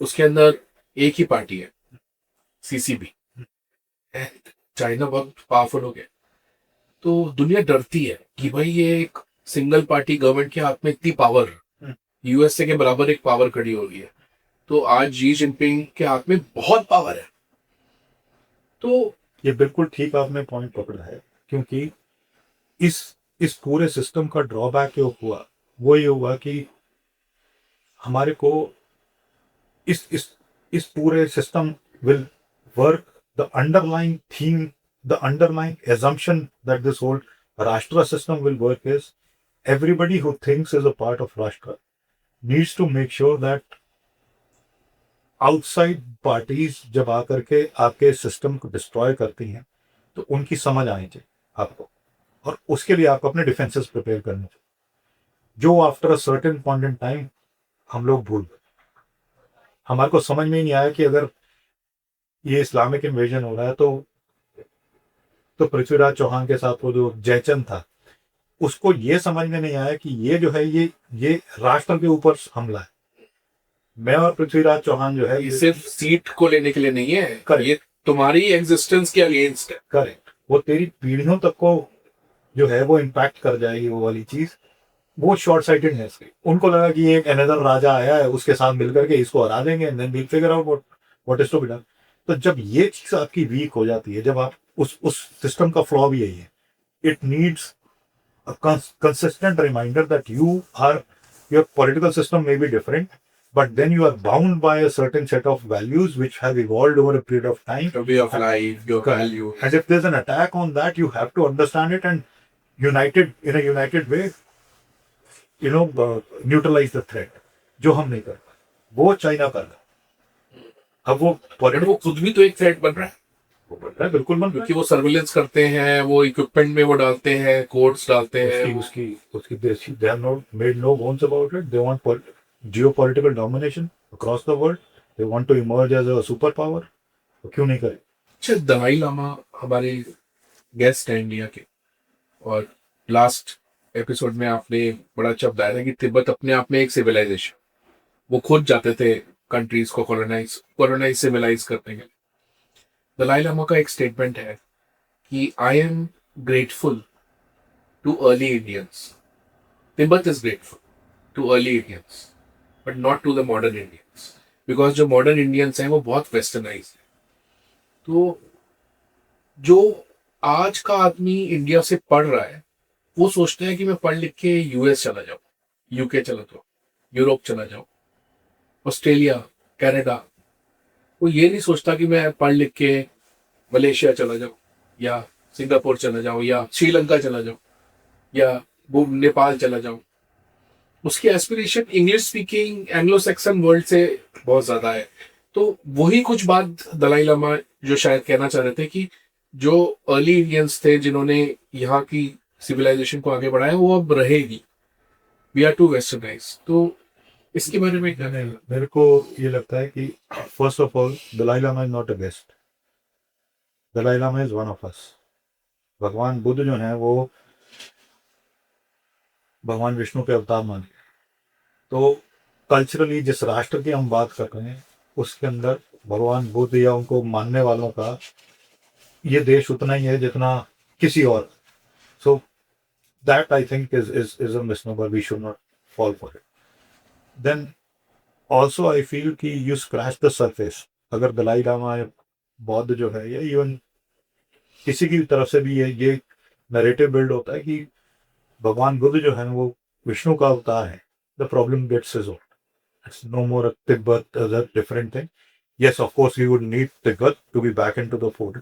उसके अंदर एक ही पार्टी है, सीसीबी। चाइना बहुत पावरफुल हो गया, तो दुनिया डरती है कि भाई ये एक सिंगल पार्टी गवर्नमेंट के हाथ में इतनी पावर, यूएसए के बराबर एक पावर खड़ी हो गई है। तो आज जी जिनपिंग के हाथ में बहुत पावर है। तो ये बिल्कुल ठीक आपने पॉइंट पकड़ा है, क्योंकि इस पूरे सिस्टम का ड्रॉबैक जो हुआ वो ये हुआ कि हमारे को इस पूरे system will work, the underlying theme, the underlying assumption that this whole Rashtra system will work is everybody who thinks is a part of Rashtra needs to make sure that outside parties जब आकर के आपके system को destroy करती हैं तो उनकी समझ आनी चाहिए आपको, और उसके लिए आपको अपने डिफेंसेस प्रिपेयर करने चाहिए, जो after a certain point in time हम लोग भूल गए। हमारे को समझ में ही नहीं आया कि अगर ये इस्लामिक इन्वेजन हो रहा है तो पृथ्वीराज चौहान के साथ वो जो जयचंद था, उसको ये समझ में नहीं आया कि ये जो है ये राष्ट्र के ऊपर हमला है। मैं और पृथ्वीराज चौहान जो है ये सिर्फ सीट को लेने के लिए नहीं है, करेक्ट, ये तुम्हारी एग्जिस्टेंस के अगेंस्ट है। करेक्ट, वो तेरी पीढ़ियों तक को जो है वो इम्पैक्ट कर जाएगी वो वाली चीज। वो शॉर्ट साइटेडनेस थी, उनको लगा कि एक अनदर राजा आया है, उसके साथ मिलकर के इसको हरा देंगे and then we figure out what is to be done. तो जब ये चीज आपकी वीक हो जाती है, जब आप उस सिस्टम का फ्लॉ भी यही है, it needs a consistent reminder that your political system may be different, but then you are bound by a certain set of values which have evolved over a period of time. Your way of life, your value. And if there's an attack on that, you have to understand it and in a united way, neutralize the threat. जो हम नहीं कर पाए, वो China कर रहा। अब वो खुद भी तो एक थ्रेट बन रहा है। वो बन रहा है, बिल्कुल बन रहा है, क्योंकि वो सर्विलेंस करते हैं, वो इक्विपमेंट में वो डालते हैं, कोड्स डालते हैं। उसकी they have not made no bones about it. They want geopolitical domination across the world. They want to emerge as a superpower. तो क्यों नहीं करे? अच्छा, दलाई लामा हमारे गेस्ट हैं इंडिया के, और लास्ट एपिसोड में आपने बड़ा अच्छा बताया था कि तिब्बत अपने आप में एक सिविलाइजेशन, वो खुद जाते थे कंट्रीज को कॉलोनाइज सिविलाइज करने के लिए। दलाई लामा का एक स्टेटमेंट है कि I am grateful to early Indians. Tibet is grateful to early Indians but not to the modern Indians, because जो मॉडर्न इंडियंस हैं वो बहुत वेस्टर्नाइज है। तो जो आज का आदमी इंडिया से पढ़ रहा है वो सोचते हैं कि मैं पढ़ लिख के यूएस चला जाऊं, यूके चला जाऊं, यूरोप चला जाऊं, ऑस्ट्रेलिया, कनाडा। वो ये नहीं सोचता कि मैं पढ़ लिख के मलेशिया चला जाऊं या सिंगापुर चला जाऊं या श्रीलंका चला जाऊं या वो नेपाल चला जाऊं। उसकी aspiration English speaking Anglo Saxon world से बहुत ज्यादा है। तो वही कुछ बात दलाई लामा जो शायद कहना चाह रहे थे कि जो अर्ली इंडियंस थे जिन्होंने यहाँ की सिविलाइजेशन को आगे बढ़ाया वो अब रहेगी। We are too westernise. तो इसके बारे में क्या नहीं, मेरे को ये लगता है कि first of all Dalai Lama is not a guest, Dalai Lama is one of us. भगवान बुद्ध जो हैं वो भगवान विष्णु के अवतार माने। तो कल्चरली जिस राष्ट्र की हम बात कर रहे हैं उसके अंदर भगवान बुद्ध या उनको मानने वालों का ये देश उतना ही है जितना किसी और। So that I think is a misnomer, we should not fall for it. Then also I feel कि यू स्क्रैच द सरफेस। अगर दलाई लामा या बौद्ध जो है या इवन किसी की तरफ से भी ये नरेटिव बिल्ड होता है कि भगवान बुद्ध जो है वो विष्णु का अवतार है, the problem gets resolved. It's no more Tibet as a different thing. Yes, of course, we would need Tibet to be back into the fold.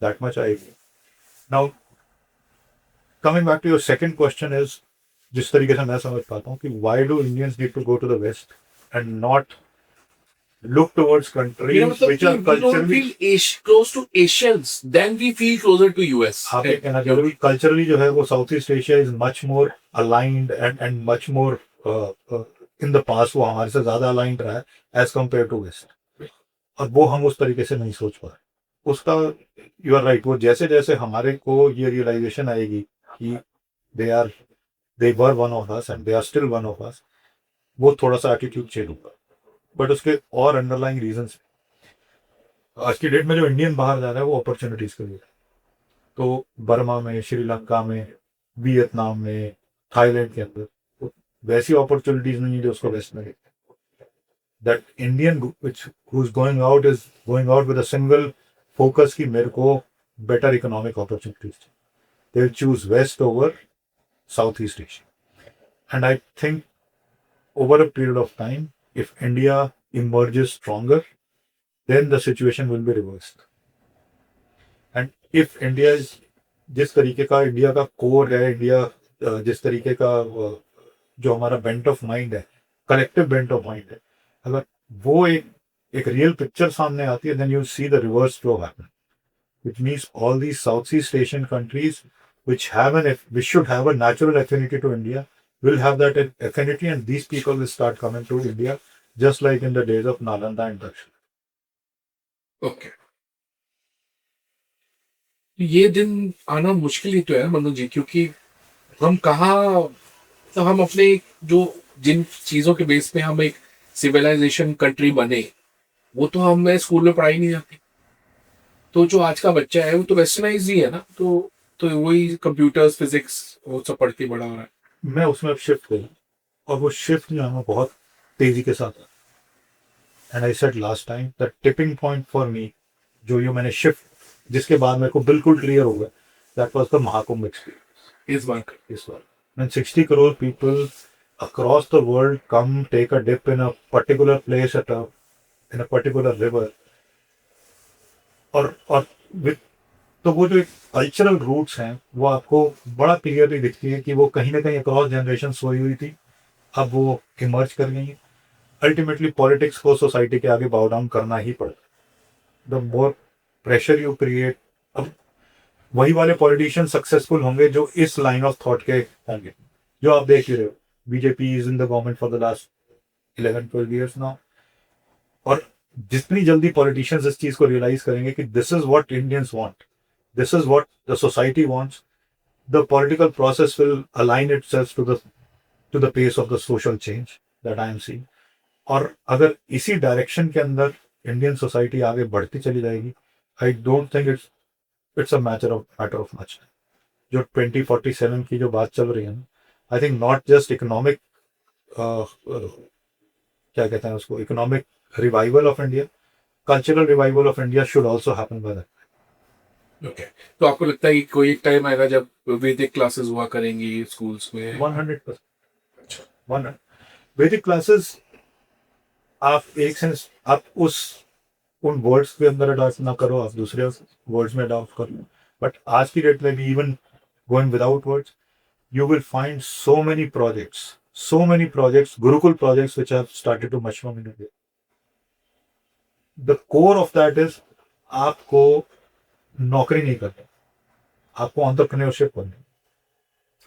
That much I agree. Now, coming back to your second question is, जिस तरीके से मैं समझ पाता हूँ कि why do Indians need to go to the West and not look towards countries which are culturally close to Asians, then we feel closer to US. आप ये कहना चाह रहे हो culturally जो है वो South East Asia is much more aligned and much more in the past वो हमारे से ज़्यादा aligned रहा है as compared to West। और वो हम उस तरीके से नहीं सोच पा रहे उसका। यू आर राइट, वो जैसे जैसे हमारे को ये रियलाइजेशन आएगी कि they were one of us and they are still one of us, वो थोड़ा सा एटीट्यूड चेंज होगा। बट उसके और अंडरलाइंग रीजंस आज की डेट में जो इंडियन बाहर जा रहा है वो अपॉर्चुनिटीज के लिए। तो बर्मा में, श्रीलंका में, वियतनाम में, थाईलैंड के अंदर वैसी अपॉर्चुनिटीज नहीं है जो उसको वेस्ट में। That Indian who's going out is going out with a single focus कि मेरे को better economic opportunities. They'll choose West over Southeast Asia. And I think over a period of time, if India emerges stronger, then the situation will be reversed. And if India is जिस तरीके का India का core है, India जिस तरीके का जो हमारा बेंट ऑफ माइंड है, कलेक्टिव बेंट ऑफ माइंड है, अगर वो एक रियल पिक्चर सामने आती है, then you see the reverse flow happen, which means all these South East Asian countries which should have a natural affinity to India will have that affinity, and these people will start coming to India just like in the days of Nalanda and Dakshina. Okay. ये दिन आना मुश्किल ही तो है मनु जी, क्योंकि हम तो हम अपने जो जिन चीजों के बेस पे हम एक सिविलाइजेशन कंट्री बने वो तो हमें स्कूल में पढ़ाई नहीं जाती। तो जो आज का बच्चा है वो तो वेस्टर्नाइज ही है ना, तो वही कंप्यूटर्स, फिजिक्स वो सब पढ़ती बड़ा हो रहा है। मैं उसमें अब शिफ्ट करूँ और वो शिफ्ट जो है बहुत तेजी के साथ है। And I said last time the tipping point for me, जो ये मैंने शिफ्ट जिसके बाद मेरे को बिल्कुल क्लियर हो गया, that was the Mahakumbh experience. इस बार when 60 crore people across the world come take a dip in a particular place in a particular river, और with तो वो जो कल्चरल रूट्स हैं वो आपको बड़ा क्लियरली दिखती है कि वो कहीं ना कहीं अक्रॉस जनरेशन सोई हुई थी, अब वो इमर्ज कर गई है। अल्टीमेटली पॉलिटिक्स को सोसाइटी के आगे बाउ डाउन करना ही पड़ता है। The more pressure you create, अब वही वाले पॉलिटिशियन सक्सेसफुल होंगे जो इस लाइन ऑफ थॉट के होंगे, जो आप देख ही रहे हो। BJP is in the government for the last 11-12 years now, और जितनी जल्दी पॉलिटिशियंस इस चीज को रियलाइज करेंगे कि this is what Indians want, this is what the society wants, the political process will align itself to the pace of the social change that I am seeing, और अगर इसी डायरेक्शन के अंदर इंडियन सोसाइटी आगे बढ़ती चली जाएगी, I don't think it's a matter of much. जो 2047 की जो बात चल रही है ना, I think not just economic, क्या कहते हैं उसको, economic revival of India, cultural revival of India should also happen by that. Okay, तो आपको लगता है कि कोई एक टाइम आएगा जब वैदिक क्लासेस हुआ करेंगी स्कूल्स में? 100%। अच्छा। 100। वैदिक क्लासेस आप एक सेंस आप उन वर्ड्स के अंदर अडॉप्ट ना करो, आप दूसरे वर्ड्स में अडॉप्ट करो, बट आज की डेट में भी even going without words, you will find so many projects, Gurukul projects, which have started to mushroom in India. The core of that is आपको नौकरी नहीं करनी, आपको entrepreneurship करनी।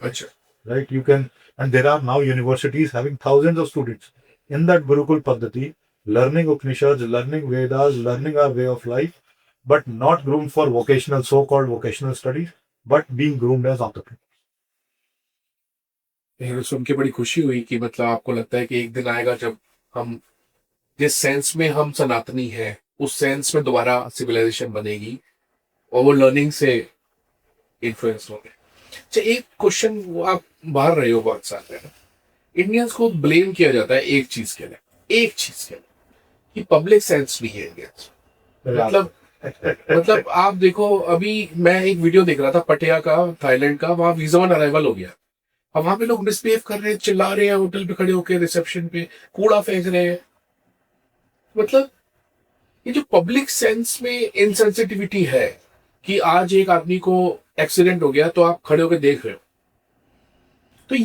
अच्छा। Right? You can, and there are now universities having thousands of students in that Gurukul Paddhati, learning Upanishads, learning Vedas, learning our way of life, but not groomed for so-called vocational studies, but being groomed as entrepreneurs. ये सुन के बड़ी खुशी हुई कि मतलब आपको लगता है कि एक दिन आएगा जब हम जिस सेंस में हम सनातनी हैं उस सेंस में दोबारा सिविलाइजेशन बनेगी और वो लर्निंग से इन्फ्लुएंस होंगे। अच्छा, एक क्वेश्चन, वो आप बाहर रहे हो बहुत साल पहले, इंडियंस को ब्लेम किया जाता है एक चीज के लिए कि पब्लिक सेंस नहीं है इंडियंस। मतलब आप देखो, अभी मैं एक वीडियो देख रहा था पटिया का, थाईलैंड का, वहां वीजा ऑन अराइवल हो गया, अब वहां पे लोग मिसबिहेव कर रहे हैं, चिल्ला रहे हैं, होटल पे खड़े होकर रिसेप्शन पे कूड़ा फेंक रहे हैं। मतलब ये जो पब्लिक सेंस में इनसेंसिटिविटी है कि आज एक आदमी को एक्सीडेंट हो गया तो आप खड़े होकर देख रहे हो, तो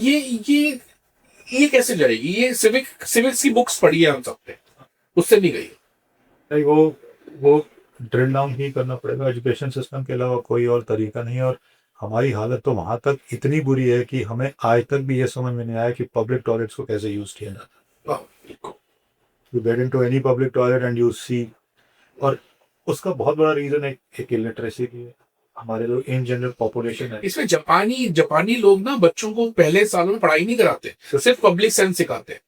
ये कैसे जाएगी? ये सिविक्स की बुक्स पढ़ी है हम सबने, उससे नहीं गई। नहीं, वो ड्रिल डाउन ही करना पड़ेगा, एजुकेशन सिस्टम के अलावा कोई और तरीका नहीं। और हमारी हालत तो वहां तक इतनी बुरी है कि हमें आज तक भी ये समझ में नहीं आया कि पब्लिक टॉयलेट्स को कैसे यूज किया जाता है। You get into any public toilet and you see, और उसका बहुत बड़ा रीजन एक इलिटरेसी भी है, हमारे जो इन जनरल पॉपुलेशन है। इसमें जापानी लोग ना बच्चों को पहले सालों में पढ़ाई नहीं कराते, सिर्फ पब्लिक सेंस सिखाते हैं,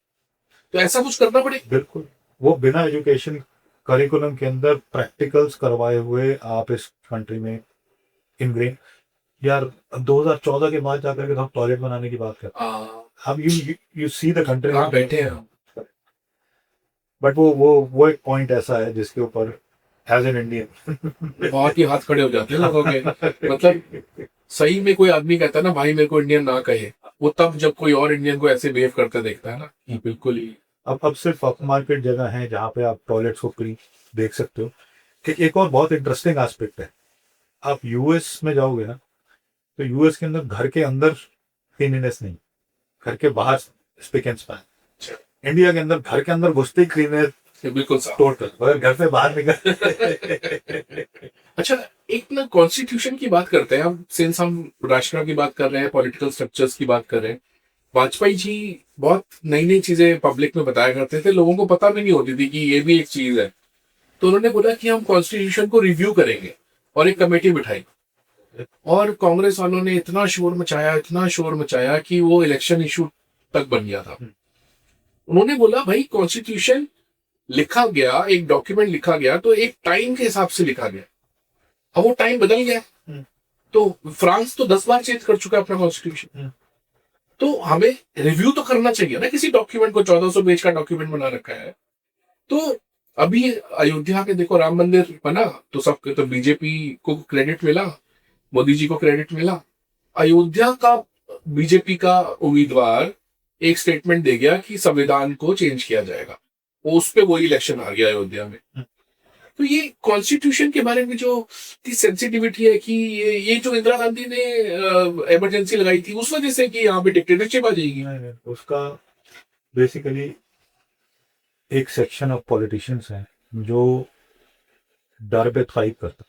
तो ऐसा कुछ करना पड़ेगा। बिल्कुल, वो बिना एजुकेशन करिकुलम के अंदर प्रैक्टिकल्स करवाए हुए आप इस कंट्री में इनग्रेन, यार 2014 के बाद जाकर के हम टॉयलेट बनाने की बात करते हैं। अब यू सी द कंट्री बैठे हैं, बट वो एक पॉइंट ऐसा है जिसके ऊपर एज एन इंडियन बहुत ही हाथ खड़े हो जाते हैं लोगों के। मतलब सही में कोई आदमी कहता है ना भाई मेरे को इंडियन ना कहे, वो तब जब कोई और इंडियन को ऐसे बिहेव करते देखता है ना, ये बिल्कुल ही। अब सिर्फ अप मार्केट जगह है जहाँ पे आप टॉयलेट्स को फ्री देख सकते हो। कि एक और बहुत इंटरेस्टिंग एस्पेक्ट है, आप यूएस में जाओगे ना, तो यूएस के अंदर घर के अंदर क्लीनिनेस नहीं, घर के बाहर स्पिक एंड स्पैन। इंडिया के अंदर घर के अंदर घुसते ही क्लीननेस बिल्कुल टोटल, मगर घर से बाहर निकल। अच्छा, एक ना कॉन्स्टिट्यूशन की बात करते हैं हम, सिंस हम राष्ट्र की बात कर रहे हैं, पॉलिटिकल स्ट्रक्चर्स की बात कर रहे हैं। वाजपेयी जी बहुत नई नई चीजें पब्लिक में बताया करते थे, लोगों को पता भी नहीं होती थी कि ये भी एक चीज है। तो उन्होंने बोला कि हम कॉन्स्टिट्यूशन को रिव्यू करेंगे और एक कमेटी बिठाई, और कांग्रेस वालों ने इतना शोर मचाया कि वो इलेक्शन इशू तक बन गया था। उन्होंने बोला भाई कॉन्स्टिट्यूशन लिखा गया, एक डॉक्यूमेंट लिखा गया तो एक टाइम के हिसाब से लिखा गया, अब वो टाइम बदल गया। तो फ्रांस तो 10 बार चेंज कर चुका है अपना कॉन्स्टिट्यूशन, तो हमें रिव्यू तो करना चाहिए ना किसी डॉक्यूमेंट को। 1400 पेज का डॉक्यूमेंट बना रखा है। तो अभी अयोध्या के देखो राम मंदिर बना तो सबके, तो बीजेपी को क्रेडिट मिला, मोदी जी को क्रेडिट मिला। अयोध्या का बीजेपी का उम्मीदवार एक स्टेटमेंट दे गया कि संविधान को चेंज किया जाएगा, उस पे वही इलेक्शन आ गया अयोध्या में। तो ये कॉन्स्टिट्यूशन के बारे में जो सेंसिटिविटी है कि ये जो इंदिरा गांधी ने इमरजेंसी लगाई थी उस वजह से कि यहाँ पे डिक्टेटरशिप आ जाएगी, उसका बेसिकली एक सेक्शन ऑफ पॉलिटिशियंस है जो डर पे थ्राइव करता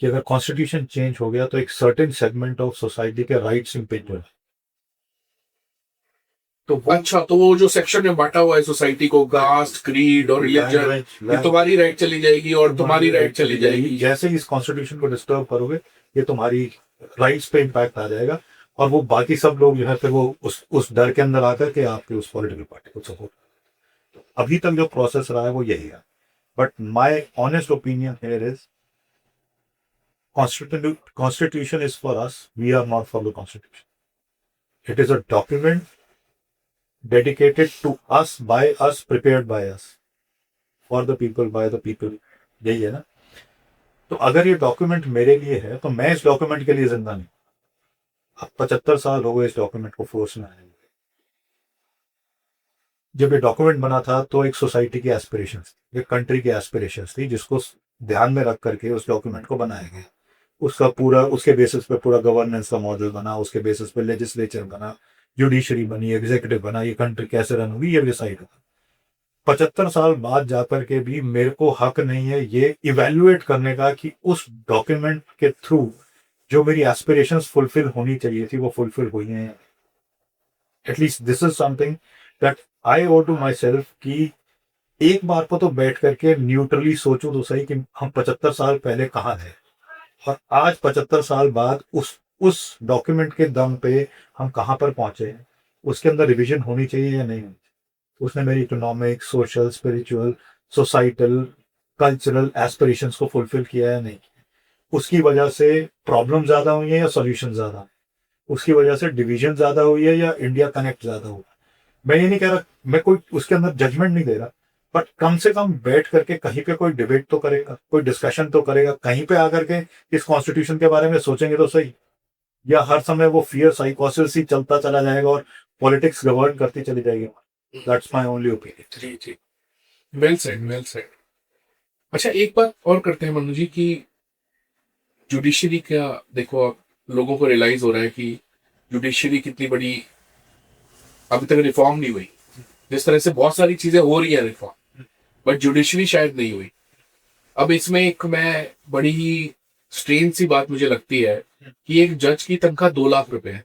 कि अगर कॉन्स्टिट्यूशन चेंज हो गया तो एक सर्टेन सेगमेंट ऑफ सोसाइटी के राइट्स इम्पेक्ट हो। तो अच्छा, तो वो जो सेक्शन में बांटा हुआ है सोसाइटी को, कास्ट, क्रीड और रिलीजन, ये तुम्हारी राइट चली जाएगी और तुम्हारी राइट चली जाएगी। जैसे ही इस कॉन्स्टिट्यूशन को डिस्टर्ब करोगे ये तुम्हारी राइट्स पे इम्पैक्ट आ जाएगा, और वो बाकी सब लोग जो है फिर वो उस डर के अंदर आकर के आपके उस पॉलिटिकल पार्टी को सपोर्ट। अभी तक जो प्रोसेस रहा है वो यही है. But my honest opinion here is Constitution is for us. We are not for the Constitution. It is a document dedicated to us, by us, prepared by us, for the people, by the people. यही है ना. तो अगर ये document मेरे लिए है तो मैं इस डॉक्यूमेंट के लिए जिंदा नहीं. अब 75 साल हो गए इस डॉक्यूमेंट को फोर्स में आने में. जब ये डॉक्यूमेंट बना था तो एक सोसाइटी की एस्पिरेशंस, एक कंट्री की एस्पिरेशंस थी, जिसको ध्यान में रख करके उस डॉक्यूमेंट को बनाया गया. उसका पूरा, उसके बेसिस पे पूरा गवर्नेंस का मॉडल बना, उसके बेसिस पे लेजिस्लेचर बना, जुडिशरी बनी, एग्जीक्यूटिव बना, ये कंट्री कैसे रन होगी ये डिसाइड होगा. 75 साल बाद जाकर के भी मेरे को हक नहीं है ये इवेल्युएट करने का कि उस डॉक्यूमेंट के थ्रू जो मेरी एस्पिरेशंस फुलफिल होनी चाहिए थी वो फुलफिल हुई हैं. At least this is something that I owe to myself कि एक बार को तो बैठ करके न्यूट्रली सोचूं तो सही कि हम 75 साल पहले कहाँ थे और आज 75 साल बाद उस डॉक्यूमेंट के दम पे हम कहाँ पर पहुंचे हैं. उसके अंदर रिवीजन होनी चाहिए या नहीं. उसने मेरी economic, social, spiritual, societal, cultural aspirations को फुलफिल किया या नहीं. उसकी वजह से प्रॉब्लम ज्यादा हुई है या सॉल्यूशन ज्यादा. उसकी वजह से डिवीजन ज्यादा हुई है या इंडिया कनेक्ट ज्यादा हुआ. मैं ये नहीं कह रहा, मैं कोई उसके अंदर जजमेंट नहीं दे रहा, बट कम से कम बैठ करके कहीं पे कोई डिबेट तो करेगा, कोई डिस्कशन तो करेगा. कहीं पे आकर के इस कॉन्स्टिट्यूशन के बारे में सोचेंगे तो सही. या हर समय वो फियर साइकोसिस ही चलता चला जाएगा और पॉलिटिक्स गवर्न करती चली जाएगी. That's my only opinion. जी जी, वेल सेड, वेल सेड. अच्छा, एक बात और करते हैं मनु जी कि जुडिशरी का देखो, अब लोगों को रियलाइज हो रहा है कि जुडिशरी कितनी बड़ी, अभी तक रिफॉर्म नहीं हुई. जिस तरह से बहुत सारी चीजें हो रही है रिफॉर्म, बट जुडिशरी शायद नहीं हुई. अब इसमें एक मैं बड़ी ही स्ट्रेन सी बात मुझे लगती है कि एक जज की तनख्वाह 2 लाख रुपए है,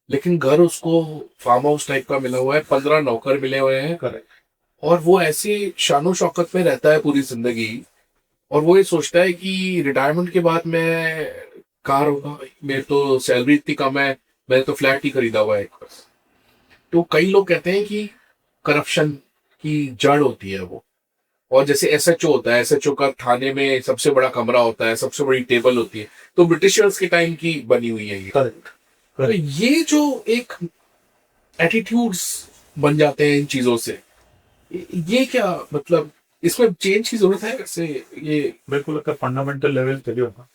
लेकिन घर उसको फार्म हाउस टाइप का मिला हुआ है, 15 नौकर मिले हुए हैं. करेक्ट. और वो ऐसे शानो शौकत में रहता है पूरी जिंदगी, और वो ये सोचता है कि रिटायरमेंट के बाद मैं कार होगा, मेरे तो सैलरी इतनी कम है, मैंने तो फ्लैट ही खरीदा हुआ है एक बस. तो कई लोग कहते हैं कि करप्शन की जड़ होती है वो. और जैसे एसएचओ होता है, एसएचओ का थाने में सबसे बड़ा कमरा होता है, सबसे बड़ी टेबल होती है, तो ब्रिटिशर्स के टाइम की बनी हुई है ये. करेक्ट. तो ये जो एक एटीट्यूड्स बन जाते हैं इन चीजों से, ये क्या मतलब, इसमें चेंज की जरूरत है वैसे. ये बिल्कुल का फंडामेंटल लेवल पे जो होगा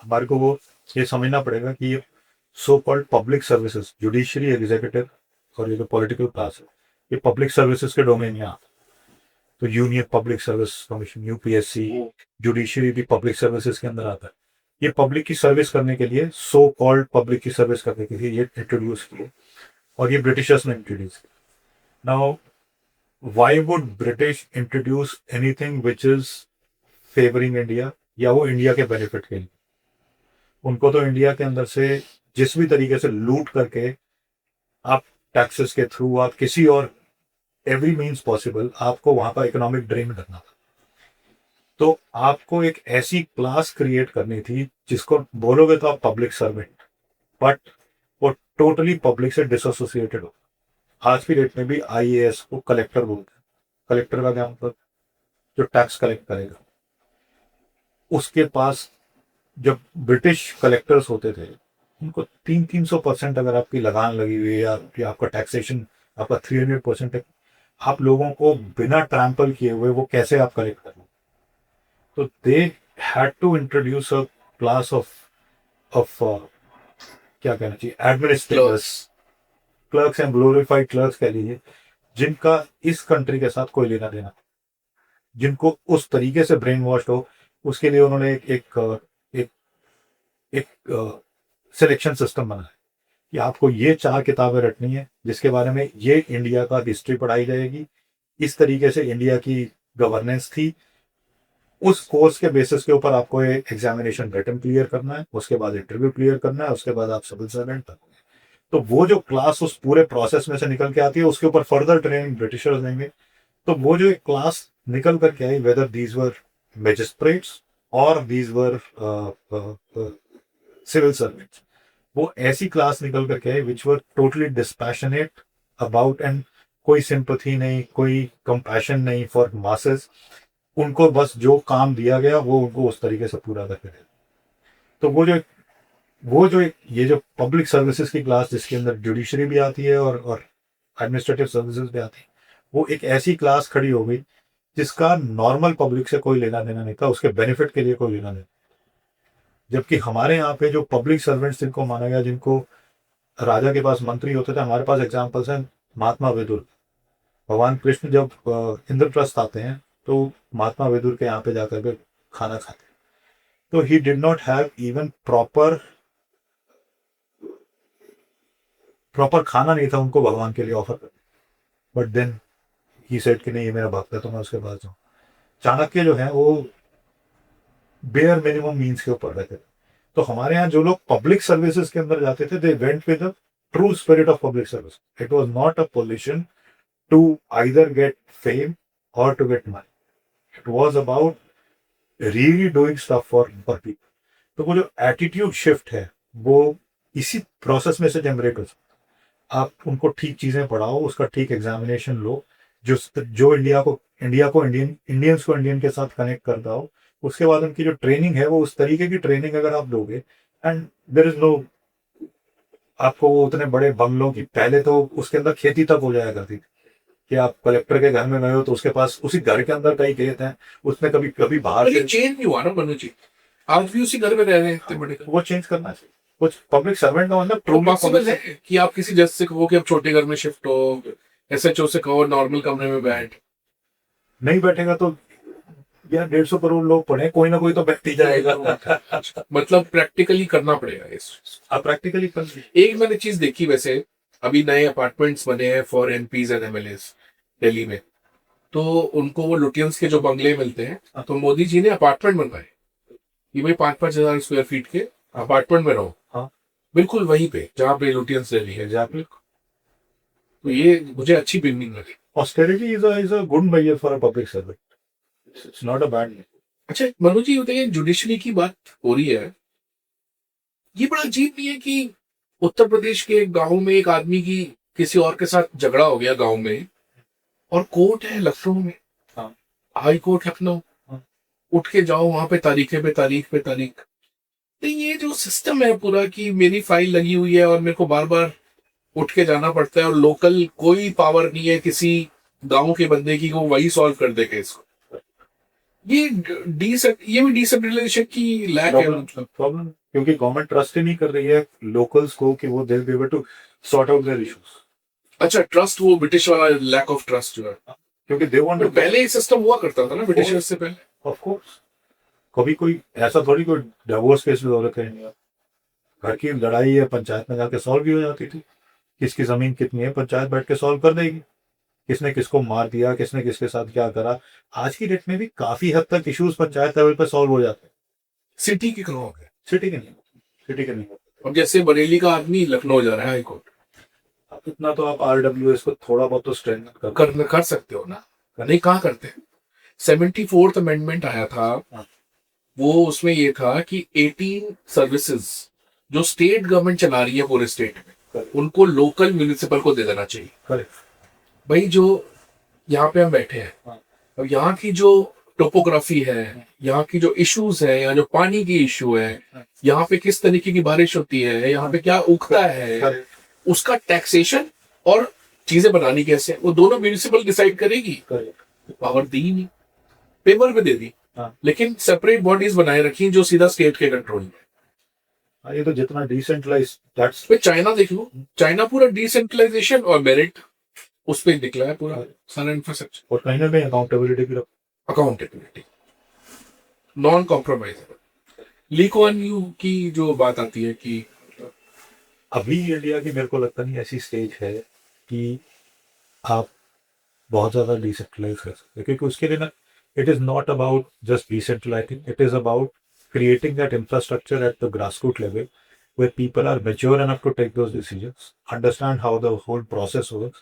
हमारे को वो ये समझना पड़ेगा कि ये so called public services, judiciary, executive और ये जो पॉलिटिकल क्लास है, ये पब्लिक सर्विसेज के डोमेन में आता है. तो union public service commission, UPSC, judiciary भी पब्लिक सर्विसेज के अंदर आता है. ये पब्लिक की सर्विस करने के लिए, सो कॉल्ड पब्लिक की सर्विस करने के लिए ये इंट्रोड्यूस किए और ये ब्रिटिशर्स ने इंट्रोड्यूस किया. Now why would British introduce anything which is favouring India, या वो इंडिया के बेनिफिट के लिए? उनको तो इंडिया के अंदर से जिस भी तरीके से लूट करके आप टैक्सेस के थ्रू, आप किसी और एवरी मीन्स पॉसिबल आपको वहां का इकोनॉमिक ड्रेन करना था. तो आपको एक ऐसी क्लास क्रिएट करनी थी जिसको बोलोगे तो आप पब्लिक सर्वेंट, बट वो टोटली पब्लिक से डिसोसिएटेड हो. आज की डेट में भी आईएएस को कलेक्टर बोलते हैं. कलेक्टर का क्या मतलब? जो टैक्स कलेक्ट करेगा. उसके पास जब ब्रिटिश कलेक्टर्स होते थे, उनको 300% अगर आपकी लगान लगी हुई है या आपका टैक्सेशन आपका 300% है, आप लोगों को बिना ट्रैम्पल किए हुए वो कैसे आप कलेक्ट करें? तो they had to introduce a class of क्या कहना चाहिए, administrators, clerks and glorified clerks कह लीजिए, जिनका इस कंट्री के साथ कोई लेना देना, जिनको उस तरीके से ब्रेन वॉश हो. उसके लिए उन्होंने एक सिलेक्शन सिस्टम बनाया कि आपको ये 4 किताबें रटनी है जिसके बारे में ये इंडिया का हिस्ट्री पढ़ाई जाएगी, इस तरीके से इंडिया की गवर्नेंस थी. उस कोर्स के बेसिस के ऊपर आपको एक एग्जामिनेशन रिटन क्लियर करना है, उसके बाद इंटरव्यू क्लियर करना है, उसके बाद आप सिविल सर्वेंट बनोगे. तो वो जो क्लास उस पूरे प्रोसेस में से निकल के आती है, उसके ऊपर फर्दर ट्रेनिंग ब्रिटिशर्स देंगे. तो वो जो एक क्लास निकल करके आई, वेदर दीज वर मैजिस्ट्रेट्स और दीज वर सिविल सर्वेंट्स, वो ऐसी क्लास निकल करके आई which were totally dispassionate about and कोई सिंपथी नहीं, कोई कंपैशन नहीं फॉर मासेस। उनको बस जो काम दिया गया वो उनको उस तरीके से पूरा करके दे। तो ये जो पब्लिक सर्विसेज की क्लास जिसके अंदर जुडिशरी भी आती है और एडमिनिस्ट्रेटिव सर्विसेज भी आती है, वो एक ऐसी क्लास खड़ी हो गई जिसका नॉर्मल पब्लिक से कोई लेना देना नहीं था, उसके बेनिफिट के लिए कोई लेना देना। जबकि हमारे यहाँ पे जो पब्लिक सर्वेंट्स जिनको माना गया, जिनको राजा के पास मंत्री होते थे, हमारे पास एग्जाम्पल्स हैं महात्मा विदुर। भगवान कृष्ण जब इंद्रप्रस्थ आते हैं तो महात्मा विदुर के यहाँ पे जाकर के खाना खाते हैं। तो he did not have even proper खाना नहीं था उनको भगवान के लिए ऑफर करना। बट देन ही सेड कि नहीं ये मेरा भक्त है तो मैं उसके पास जाऊँ। चाणक्य जो है वो बेयर मिनिमम मीन्स के ऊपर रहते थे। तो हमारे यहाँ जो लोग पब्लिक सर्विसेज के अंदर जाते थे, they went with the true spirit of public service. It was not a position to either get fame और to get money. It was about really doing stuff for people. तो वो जो attitude shift है वो इसी process में से generate हो सकता है। आप उनको ठीक चीजें पढ़ाओ, उसका ठीक एग्जामिनेशन लो, जो इंडियंस को इंडियन के साथ कनेक्ट करता हो। उसके बाद उनकी जो ट्रेनिंग है वो उस तरीके की ट्रेनिंग अगर आप दोगे, एंड देयर इज नो आपको वो उतने बड़े बंगलों की, पहले तो उसके अंदर खेती तक हो जाया करती थी कि आप कलेक्टर के घर में गए हो तो उसके पास उसी घर के अंदर कई खेत हैं, उसमें कभी कभी बाहर ये चेंज नहीं हुआ ना मनु जी, आज भी उसी घर में रह रहे हैं इतने बड़े। वो चेंज करना चाहिए। कुछ पब्लिक सर्वेंट का मतलब तो पॉसिबल है कि आप किसी जज से कहो कि आप छोटे घर में शिफ्ट हो, एसएचओ से कहो नॉर्मल कमरे में बैठ। नहीं बैठेगा तो यार 150 करोड़ लोग पढ़े, कोई ना कोई तो बैठ ही जाएगा। मतलब प्रैक्टिकली करना पड़ेगा इस। आप प्रैक्टिकली कर। एक मैंने चीज देखी, वैसे अभी नए अपार्टमेंट्स बने हैं for MPs and MLAs Delhi में, तो उनको वो लुटियंस के जो बंगले मिलते हैं, तो मोदी जी ने अपार्टमेंट बनवाए कि भाई 5-5 हजार स्क्वायर फीट के अपार्टमेंट में रहो। हाँ, बिल्कुल वहीं पे जहाँ पे लुटियंस रही है। तो ये मुझे अच्छी बिल्डिंग लगी। Austerity is a good measure for a public servant, it's not a bad. अच्छा मनु जी, बताइए जुडिशरी की बात हो रही है, ये बड़ा अजीब नहीं है कि उत्तर प्रदेश के गांव में एक आदमी की किसी और के साथ झगड़ा हो गया गांव में, और कोर्ट है लखनऊ में, हाँ, हाई कोर्ट लखनऊ, हाँ, उठ के जाओ वहां पे तारीख पे तारीख पे तारीख। तो ये जो सिस्टम है पूरा कि मेरी फाइल लगी हुई है और मेरे को बार बार उठ के जाना पड़ता है, और लोकल कोई पावर नहीं है किसी गांव के बंदे की, वो वही सॉल्व कर दे केस को। ये भी डिसेंट्रलाइजेशन की लैक है मतलब प्रॉब्लम, क्योंकि गवर्नमेंट ट्रस्ट ही नहीं कर रही है लोकल्स को कि वो they will be able to sort out their issues. अच्छा, ट्रस्ट, वो ब्रिटिश वाला लैक ऑफ ट्रस्ट जो है, क्योंकि दे वांट, पहले ही सिस्टम हुआ करता था ना ब्रिटिशर्स से पहले। ऑफ कोर्स, कभी कोई ऐसा थोड़ी कोई डिवोर्स केस में औरत है, घर की लड़ाई है पंचायत में जाके सॉल्व भी हो जाती थी। किसकी जमीन कितनी है पंचायत बैठ के सॉल्व कर देगी, किसने किसको मार दिया, किसने किसके साथ क्या करा। आज की डेट में भी काफी हद तक इश्यूज पंचायत लेवल पे सॉल्व हो जाते हैं। सिटी के कहाँ हो गए, सिटी के नहीं। अब जैसे बरेली का आदमी लखनऊ जा रहा है हाई कोर्ट, अब इतना तो आप आरडब्ल्यूएस को थोड़ा बहुत तो स्ट्रेंथ कर सकते हो ना, नहीं कहाँ करते हैं। 74th अमेंडमेंट आया था, वो उसमें ये था कि 18 सर्विसेज जो स्टेट गवर्नमेंट चला रही है पूरे स्टेट में, उनको लोकल म्यूनिसिपल को दे देना चाहिए। भाई जो यहाँ पे हम बैठे हैं, अब यहाँ की जो टोपोग्राफी है, यहाँ की जो इश्यूज है, यहाँ जो पानी की इश्यू है, यहाँ पे किस तरीके की बारिश होती है, यहाँ पे क्या उगता है, उसका टैक्सेशन और चीजें बनानी कैसे, वो दोनों म्यूनिसिपल डिसाइड करेगी। पावर दी नहीं, पेपर पे दे दी, लेकिन सेपरेट बॉडीज बनाए रखी जो सीधा स्टेट के कंट्रोल में। ये तो जितना डिसेंट्रलाइज, चाइना देख लो, चाइना पूरा डिसेंट्रलाइजेशन और मेरिट उस पे निकला है पूरा सारा इंफ्रास्ट्रक्चर। और कहीं ना कहीं accountability non compromisable. Lee Kuan Yew की जो बात आती है कि अभी इंडिया की मेरे को लगता नहीं ऐसी स्टेज है कि आप बहुत ज्यादा डिसेंट्रलाइज कर सकते, क्योंकि उसके लिए ना, it is not about just decentralising, it is about creating that infrastructure at the grassroots level where people are mature enough to take those decisions, understand how the whole process works.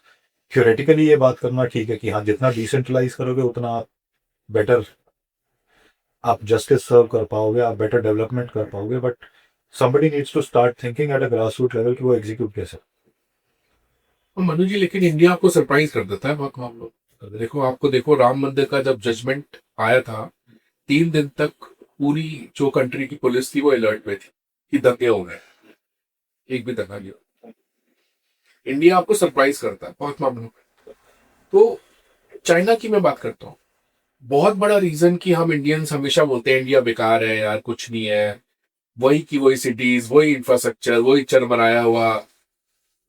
Theoretically ये बात करना ठीक है कि हाँ जितना decentralise करोगे उतना आप बेटर आप जस्टिस सर्व कर पाओगे, आप बेटर डेवलपमेंट कर पाओगे, but somebody needs to start thinking at a grassroots level कि वो एग्जीक्यूट कैसे। तो मनु जी, लेकिन इंडिया आपको सरप्राइज कर देता है बहुत मामलों। देखो राम मंदिर का जब जजमेंट आया था, 3 दिन तक पूरी जो कंट्री की पुलिस थी वो अलर्ट में थी कि दंगे हो गए, एक भी दंगा नहीं हो। इंडिया आपको सरप्राइज करता है बहुत मामलों में। तो चाइना की मैं बात करता हूँ, बहुत बड़ा रीजन कि हम इंडियंस हमेशा बोलते हैं इंडिया बेकार है यार, कुछ नहीं है, वही की वही सिटीज, वही इंफ्रास्ट्रक्चर, वही चरमराया हुआ,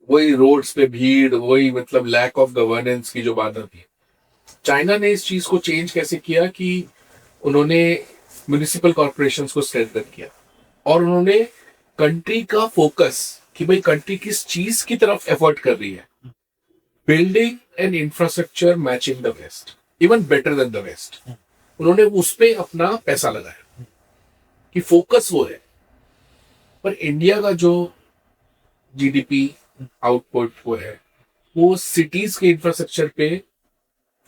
वही रोड्स पे भीड़, वही मतलब लैक ऑफ गवर्नेंस की जो बात आती है। चाइना ने इस चीज को चेंज कैसे किया कि उन्होंने म्युनिसिपल कॉर्पोरेशंस को स्ट्रेंथन किया और उन्होंने कंट्री का फोकस कि भाई कंट्री किस चीज की तरफ एफर्ट कर रही है, building an infrastructure matching the west, even better than the west. उन्होंने उस पे अपना पैसा लगाया कि फोकस वो है। पर इंडिया का जो जीडीपी आउटपुट वो है, वो सिटीज के इंफ्रास्ट्रक्चर पे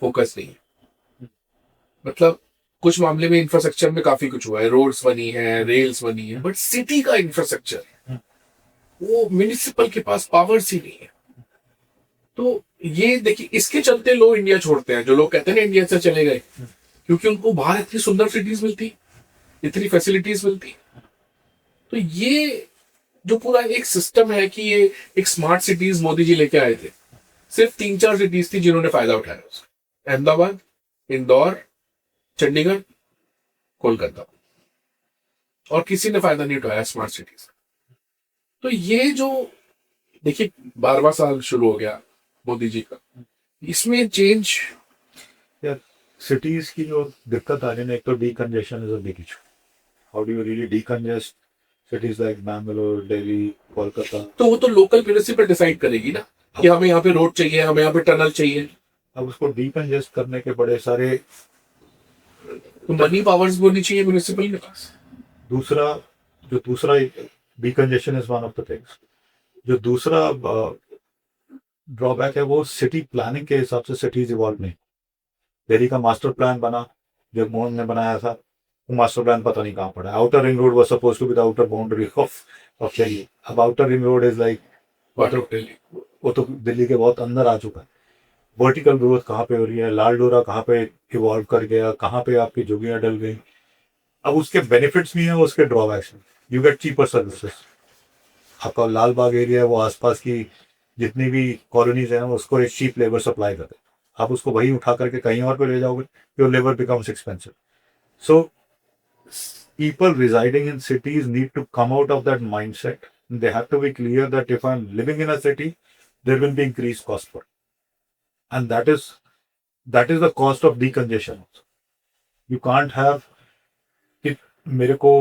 फोकस नहीं है। मतलब कुछ मामले में इंफ्रास्ट्रक्चर में काफी कुछ हुआ है, रोड्स बनी है, रेल्स बनी है, बट सिटी का इंफ्रास्ट्रक्चर वो म्युनिसिपल के पास पावर्स ही नहीं है। तो ये देखिए, इसके चलते लोग इंडिया छोड़ते हैं। जो लोग कहते हैं ना इंडिया से चले गए, क्योंकि उनको बाहर इतनी सुंदर सिटीज मिलती, इतनी फैसिलिटीज मिलती। तो ये जो पूरा एक सिस्टम है कि ये एक स्मार्ट सिटीज मोदी जी लेके आए थे, सिर्फ 3-4 सिटीज थी जिन्होंने फायदा उठाया उसका, अहमदाबाद, इंदौर, चंडीगढ़, कोलकाता, और किसी ने फायदा नहीं उठाया स्मार्ट सिटीज। तो ये जो देखिए 12वां साल शुरू हो गया मोदी जी का, इसमें चेंज। यार सिटीज की जो दिक्कत आ रही है ना, एक तो decongestion is a big issue. How do you really decongest cities like Bangalore, Delhi, Kolkata? तो वो तो लोकल म्युनिसिपल डिसाइड करेगी ना कि हमें यहाँ पे रोड चाहिए, हमें यहाँ पे टनल चाहिए। अब उसको डीकंजेस्ट करने के बड़े सारे तो मनी पावर्स भी होनी चाहिए म्युनिसिपल के पास। दूसरा decongestion is one of the things. जो दूसरा ड्रॉबैक है वो सिटी प्लानिंग के हिसाब से सिटीज इवॉल्व नहीं। दिल्ली का मास्टर प्लान बना, जब मोहन ने बनाया था, वो मास्टर प्लान पता नहीं कहाँ पड़ा। Outer ring road was suppose to be the outer boundary of Delhi. अब outer ring road is like वो तो दिल्ली के बहुत अंदर आ चुका है। वर्टिकल ग्रोथ कहाँ पे हो रही है, लाल डोरा कहाँ पे इवॉल्व कर गया, कहाँ पे आपकी झुग्गियाँ डल गई। अब उसके बेनिफिट्स भी हैं, उसके ड्रॉबैक्स हैं। You get cheaper services. आपका लाल बाग एरिया है, वो आसपास की जितनी भी कॉलोनीज हैं उसको एक चीप लेबर सप्लाई करते हैं। आप उसको वही उठा करके कहीं और पे ले जाओगे, your labour becomes expensive. So people residing in cities need to come out of that mindset. They have to be clear that if I'm living in a city, there will be increased cost for it. And that is the cost of decongestion also. You can't have कि मेरे को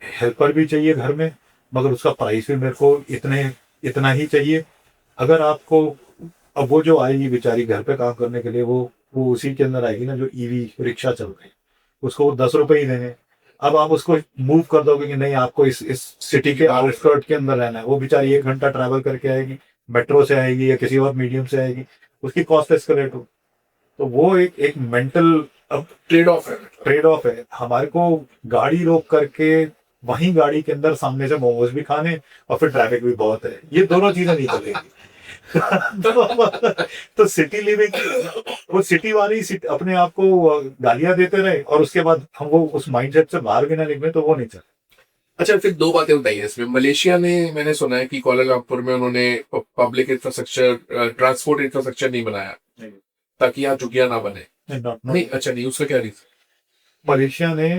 helper भी चाहिए घर में, मगर उसका price भी मेरे को इतना ही चाहिए। अगर आपको अब वो जो आएगी बेचारी घर पे काम करने के लिए, वो उसी के अंदर आएगी ना जो ईवी रिक्शा चल रही है, उसको वो 10 रुपए ही देंगे। अब आप उसको मूव कर दोगे कि नहीं आपको इस सिटी के आउटस्कर्ट के अंदर रहना है, वो बेचारी 1 घंटा ट्रैवल करके आएगी, मेट्रो से आएगी या किसी और मीडियम से आएगी, उसकी कॉस्ट एस्केलेट हो। तो वो एक मेंटल अब ट्रेड ऑफ है। हमारे को गाड़ी रोक करके वहीं गाड़ी के अंदर सामने से मोमोज भी खाने और फिर ट्रैफिक भी बहुत है, ये दोनों चीजें नहीं चलेगी। तो सिटी लिविंग, वो सिटी वाली अपने आप को गालियां देते रहे और उसके बाद हम वो उस माइंडसेट से बाहर भी ना निकले, तो वो नहीं चले। अच्छा, फिर 2 बातें बताइए इसमें। मलेशिया ने, मैंने सुना है कि कुआलालंपुर में उन्होंने पब्लिक इंफ्रास्ट्रक्चर, ट्रांसपोर्ट इंफ्रास्ट्रक्चर नहीं बनाया ताकि यहाँ झुग्गियां ना बने। नहीं, अच्छा नहीं, उसका क्या रीजन? मलेशिया ने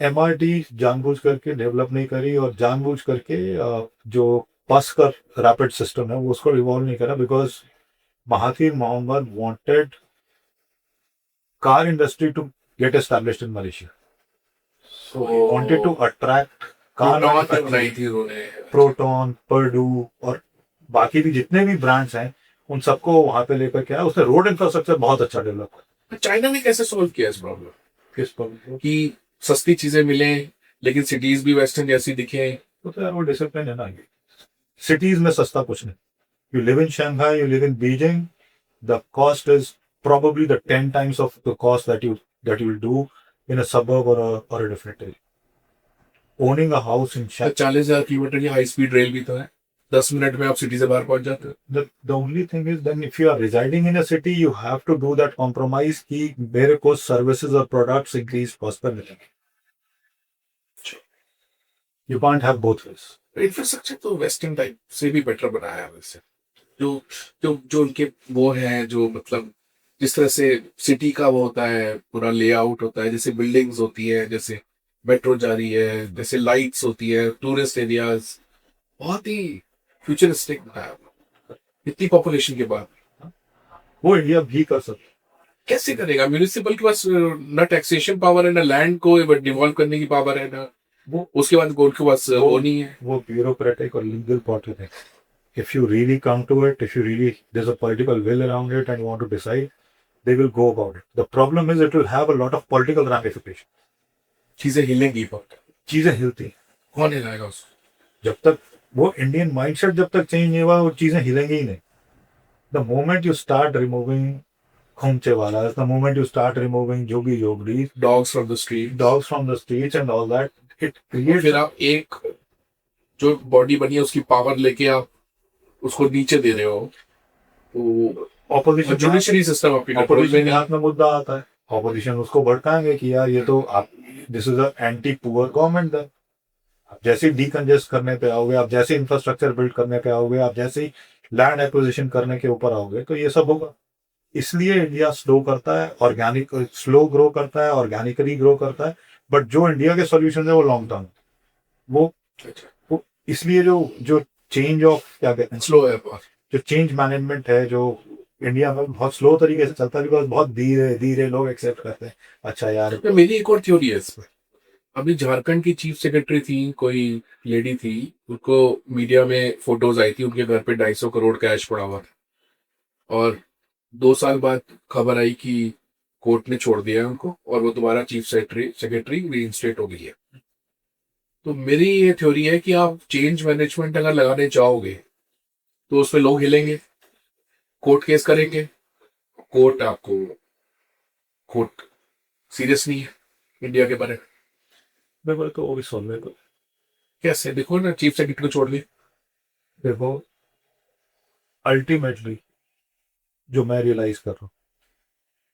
MRT जानबूझ करके डेवलप नहीं करी और जानबूझ करके जो बस का रैपिड सिस्टम है वो उसको रिवॉल्व नहीं करा, because Mahathir Mohamad wanted car industry to get established in Malaysia. So he wanted to attract car बनाई थी उन्होंने, प्रोटॉन, पर्डू और बाकी भी जितने भी ब्रांड्स हैं उन सबको वहां पे लेकर के आया। उसने रोड इंफ्रास्ट्रक्चर बहुत अच्छा डेवलप किया। चाइना ने कैसे सोल्व किया इस प्रॉब्लम? किस प्रॉब्लम? कि सस्ती चीजें मिले लेकिन सिटीज भी वेस्टर्न जैसी दिखे। तो यार वो डिसिप्लिन है ना। सिटीज में सस्ता कुछ नहीं। You live in Shanghai, you live in Beijing, the cost is probably the 10 times of the cost that you will do in a suburb or a different area. Owning a house in Shanghai, 40,000 kilometre की high speed rail भी तो है। 10 minute में आप city से बाहर पहुंच जाते हो। The only thing is then if you are residing in a city, you have to do that compromise कि मेरे को services और products increase cost पर मिलेंगे. You can't have both ways. Infrastructure तो वेस्टर्न टाइप से भी बेटर बनाया है वैसे, जो जो जो उनके वो है, जो मतलब जिस तरह से सिटी का वो होता है, पूरा लेआउट होता है, जैसे बिल्डिंग्स होती है, जैसे मेट्रो जा रही है, जैसे लाइट्स होती है, टूरिस्ट एरियाज, बहुत ही फ्यूचरिस्टिक बनाया हुआ। इतनी पॉपुलेशन के बाद वो इंडिया भी कर सकता है. कैसे करेगा? म्यूनिसिपल के पास ना टैक्सेशन पावर है, ना लैंड को डिवॉल्व करने की पावर है, ना वो उसके बाद गोल्ड के पास वो नहीं है। वो ब्यूरोक्रेटिक और लीगल पॉलिटिक्स है. If you really come to it, if you really there's a political will around it and you want to decide, they will go about it. The problem is it will have a lot of political ramifications. चीजें हिलेंगी बहुत। चीजें हिलती हैं. कौन हिलाएगा उसको? जब तक वो इंडियन माइंडसेट जब तक चेंज नहीं हुआ वो चीजें हिलेंगी ही नहीं. The moment you start removing khumchewalas, the moment you start removing jogi jogris, dogs from the street, dogs from the streets and all that, it creates. फिर आप एक जो बॉडी बनी है उसकी पावर लेके आप उसको नीचे दे रहे हो, तो ऑपोजिशन जुडिशरी सिस्टम आपके कंट्रोल में ऑपोजिशन के नहीं। हाथ में मुद्दा आता है. ऑपोजिशन उसको भड़काएंगे कि यार ये तो आप this is a anti poor government. Then आप जैसे डीकंजेस्ट करने पे आओगे, आप जैसे इंफ्रास्ट्रक्चर बिल्ड करने पे आओगे, आप जैसे ही लैंड एक्विजिशन करने के ऊपर आओगे, तो ये सब होगा. इसलिए इंडिया स्लो करता है, ऑर्गेनिक स्लो ग्रो करता है, ऑर्गेनिकली ग्रो करता है. बट जो इंडिया के सॉल्यूशन है वो लॉन्ग टर्म, वो इसलिए जो चेंज ऑफ क्या कहते हैं, स्लो है बहुत। जो चेंज मैनेजमेंट है जो इंडिया में बहुत स्लो तरीके से चलता है, बिकॉज बहुत धीरे धीरे लोग एक्सेप्ट करते हैं. अच्छा यार, तो मेरी एक और थ्योरी है इसमें। अभी झारखंड की चीफ सेक्रेटरी थी, कोई लेडी थी, उनको मीडिया में फोटोज आई थी, उनके घर पे 250 करोड़ कैश पड़ा हुआ था, और 2 साल बाद खबर आई कि कोर्ट ने छोड़ दिया है उनको और वो दोबारा चीफ सेक्रेटरी रीइंस्टेट हो गई है। तो मेरी ये थ्योरी है कि आप चेंज मैनेजमेंट अगर लगाने चाहोगे तो उसमें लोग हिलेंगे, कोर्ट केस करेंगे, कोर्ट सीरियस नहीं है इंडिया के बारे में। मेरे को वो भी सुनने को. कैसे? देखो ना, चीफ सेक्रेटरी को छोड़ दिया। देखो अल्टीमेटली जो मैं रियलाइज कर रहा हूँ,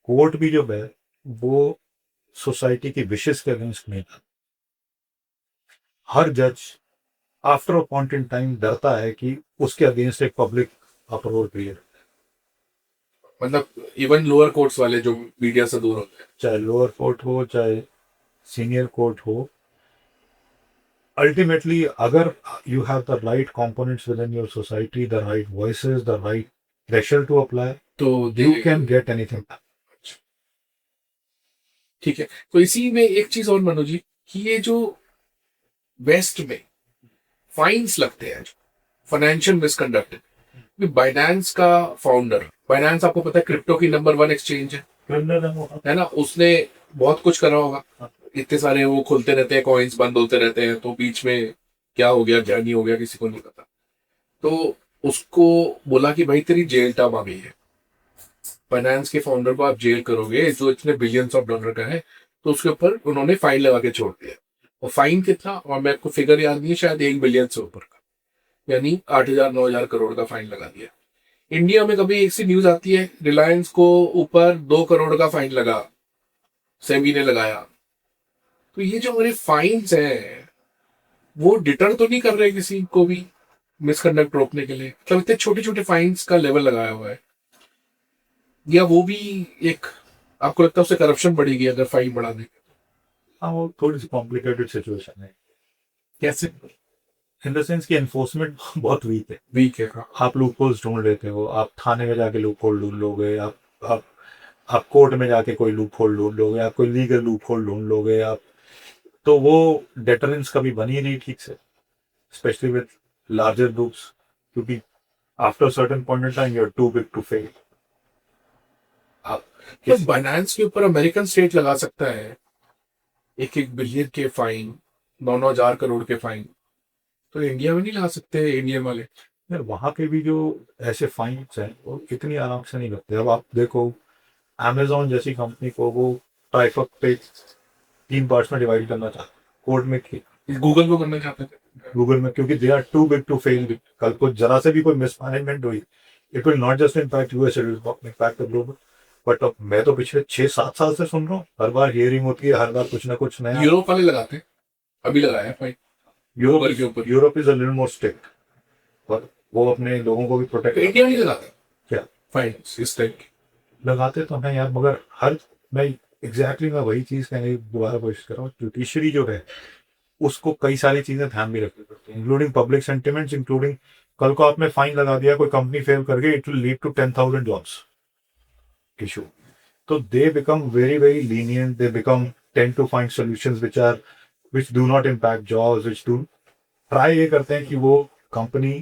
कोर्ट भी जो है वो सोसाइटी की विशेष के अगेंस्ट नहीं था. हर जज after a point in time डरता है कि उसके अगेंस्ट एक पब्लिक अपरोर क्रिएट, मतलब इवन लोअर कोर्ट्स वाले जो मीडिया से दूर होते हैं, चाहे लोअर कोर्ट हो चाहे सीनियर कोर्ट हो. अल्टीमेटली अगर you have the right components within your society, the right voices, the right pressure to apply, तो यू कैन गेट एनीथिंग. ठीक है। तो इसी में एक चीज और मनोज जी, कि ये जो वेस्ट में फाइन्स लगते हैं फाइनेंशियल मिसकंडक्ट, बाइनेंस का फाउंडर, बाइनेंस आपको पता है क्रिप्टो की नंबर 1 एक्सचेंज है ना, उसने बहुत कुछ करा होगा, इतने सारे वो खुलते रहते हैं, कॉइन्स बंद होते रहते हैं, तो बीच में क्या हो गया क्या नहीं हो गया किसी को नहीं पता। तो उसको बोला कि भाई तेरी जेल टर्म आ गई है, फाइनेंस के फाउंडर को आप जेल करोगे जो इतने बिलियंस ऑफ डॉलर का है, तो उसके ऊपर उन्होंने फाइन लगा के छोड़ दिया। और फाइन कितना, और मेरे को फिगर याद नहीं है, शायद 1 बिलियन से ऊपर का, यानी 8,000-9,000 करोड़ का फाइन लगा दिया। इंडिया में कभी एक सी न्यूज आती है रिलायंस को ऊपर 2 करोड़ का फाइन लगा, सेबी ने लगाया। तो ये जो हमारे फाइन्स हैं वो डिटर तो नहीं कर रहे किसी को भी मिसकंडक्ट रोकने के लिए, मतलब इतने छोटे छोटे फाइन्स का लेवल लगाया हुआ है, या वो भी एक आपको लगता है उससे करप्शन बढ़ेगी अगर फाइन बढ़ा देंगे? हाँ, वो थोड़ी सी कॉम्प्लिकेटेड सिचुएशन है. कैसे? इन द सेंस कि एनफोर्समेंट बहुत वीक है. वीक है। हाँ। आप लूप होल्स ढूंढ लेते हो, आप थाने में जाके लूप होल ढूंढ लोगे, आप कोर्ट में जाके कोई लूप होल ढूंढ लोगे, आप कोई लीगल लूप होल ढूंढ लोगे आप, तो वो डेटरेंस कभी बनी नहीं ठीक से, स्पेशली विद लार्जर ग्रुप्स, क्योंकि after certain point in time you are too big to fail. तो बाइनेंस के ऊपर अमेरिकन स्टेट लगा सकता है 1-1 बिलियन के फाइन, 9,000 करोड़ के फाइन, तो इंडिया में नहीं लगा सकते इंडियन वाले? यार वहाँ के भी जो ऐसे फाइन्स हैं वो इतनी आराम से नहीं लगते. अब आप देखो अमेजोन जैसी कंपनी को वो ट्राइफक पे 3 पार्ट्स में डिवाइड करना चाहते, कोर्ट में थी. गूगल को करना चाहते थे। गूगल में, क्योंकि they are too big to fail. कल को जरा से भी कोई मिसमैनेजमेंट हुई, it will not just impact US, it will impact the global. But अब मैं तो पिछले 6-7 साल से सुन रहा हूँ, हर बार हियरिंग होती है, हर बार कुछ ना कुछ नया। यूरोप वाले लगाते हैं, अभी लगाया है फाइन गूगल के ऊपर। Europe is a little more strict, पर वो अपने लोगों को भी प्रोटेक्ट इंडिया नहीं लगाता क्या फाइन इस टाइप की। लगाते तो हैं यार, मगर हर मैं मैं वही चीज कहने की दोबारा कोशिश कर रहा हूँ, जुडिशरी जो है उसको कई सारी चीजें ध्यान में रखनी पड़ती है, इंक्लूडिंग पब्लिक सेंटिमेंट्स, इंक्लूडिंग कल को आपने फाइन लगा दिया, कोई कंपनी फेल कर गई, it will lead to 10,000 jobs issue. So they become very, very lenient. They tend to find solutions which do not impact jobs, which do try ये करते हैं कि वो कंपनी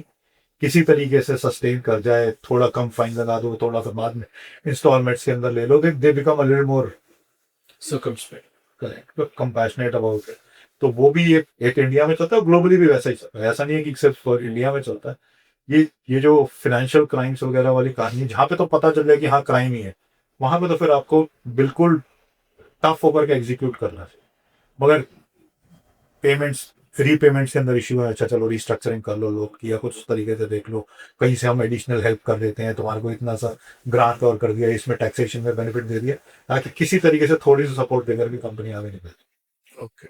किसी तरीके से सस्टेन कर जाए, थोड़ा कम फाइन लगा दो, थोड़ा सा बाद में इंस्टॉलमेंट्स के अंदर ले लो, they become a little more circumspect. Correct, compassionate about it. तो वो भी एक इंडिया में चलता है, ग्लोबली भी वैसा ही चलता है, ऐसा नहीं है कि सिर्फ इंडिया में चलता है। ये जो फाइनेंशियल क्राइम्स वगैरह वाली कहानी, जहाँ पे तो पता चल जाए कि हाँ क्राइम ही है, वहां पे तो फिर आपको बिल्कुल टफ होकर के एग्जीक्यूट करना चाहिए। मगर पेमेंट्स, रीपेमेंट्स के अंदर इश्यू है, अच्छा चलो रिस्ट्रक्चरिंग कर लो लोग, या कुछ उस तरीके से देख लो, कहीं से हम एडिशनल हेल्प कर देते हैं, तुम्हारे को इतना सा ग्रांट कवर कर दिया, इसमें टैक्सेशन में बेनिफिट दे दिया, ताकि किसी तरीके से थोड़ी सी सपोर्ट देकर के कंपनी आगे निकले। ओके।